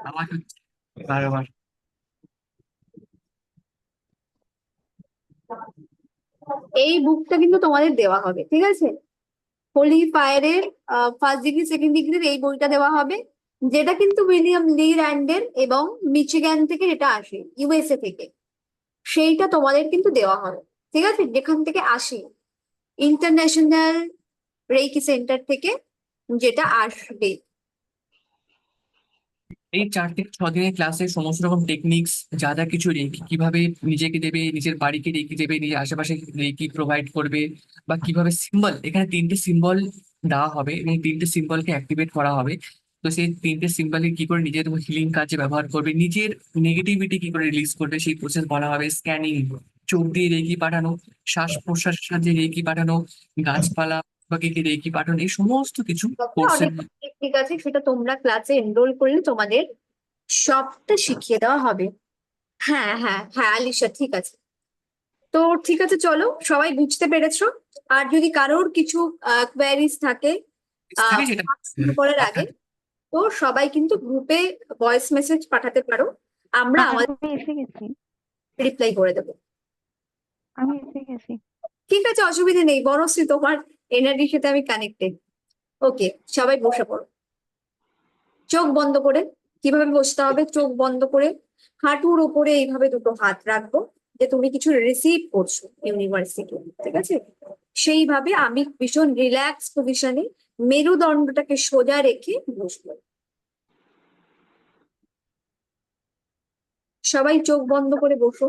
আবার হচ্ছে বারবার। এই বুকটা কিন্তু তোমাদের দেওয়া হবে, ঠিক আছে? হোলি ফায়ারের ফার্স্ট ডিগ্রি সেকেন্ড ডিগ্রির এই বইটা দেওয়া হবে, যেটা কিন্তু উইলিয়াম লি র্যান্ডের এবং মিচিগান থেকে যেটা আসে, ইউএসএ থেকে, সেইটা তোমাদের কিন্তু দেওয়া হবে, ঠিক আছে? যেখান থেকে আসে, ইন্টারন্যাশনাল রেইকি সেন্টার থেকে যেটা আসবে। এই 4 থেকে 6 দিনের ক্লাসে সমস্ত রকম টেকনিক্স, যা যা কিছু রেকি কিভাবে নিজেকে দেবে, নিজের বাড়িকে রেকি দেবে, নিজের আশেপাশে রেকি প্রোভাইড করবে, বা কিভাবে সিম্বল, এখানে 3টে সিম্বল দেওয়া হবে এবং 3টে সিম্বলকে অ্যাক্টিভেট করা হবে। তো সেই 3টে সিম্বলে কি করে নিজের হিলিং কাজে ব্যবহার করবে, নিজের নেগেটিভিটি কি করে রিলিজ করবে সেই প্রসেস বলা হবে। স্ক্যানিং, চোখ দিয়ে রেকি পাঠানো, শ্বাস প্রশ্বাসের সাহায্যে রেকি পাঠানো, গাছপালা বা রেকি পাঠানো, এই সমস্ত কিছু কোর্সের। অনেক টেকনিক আছে, সেটা তোমরা ক্লাসে এনরোল করলে তোমাদের সবটা শিখিয়ে দেওয়া হবে। হ্যাঁ হ্যাঁ হ্যাঁ আলিশা, ঠিক আছে। তো ঠিক আছে, চলো, সবাই বুঝতে পেরেছো? আর যদি কারোর কিছু কোয়ারিজ থাকে থাকে সেটা শুরু করার আগে, তো সবাই কিন্তু গ্রুপে ভয়েস মেসেজ পাঠাতে পারো, আমরা আমাদের আমি এসে গেছি, রিপ্লাই করে দেবো। আমি এসে গেছি। ঠিক আছে, অসুবিধা নেই, বনশ্রী তোমার এনার্জির সাথে আমি কানেক্টেড। ওকে, সবাই বসে পড়ো, চোখ বন্ধ করে। কিভাবে বসতে হবে? চোখ বন্ধ করে, হাঁটুর উপরে এইভাবে দুটো হাত রাখবো, যে তুমি কিছু রিসিভ করছো ইউনিভার্সিটি, ঠিক আছে? সেইভাবে আমি ভীষণ রিল্যাক্স পজিশনে মেরুদণ্ডটাকে সোজা রেখে বসবো। সবাই চোখ বন্ধ করে বসো।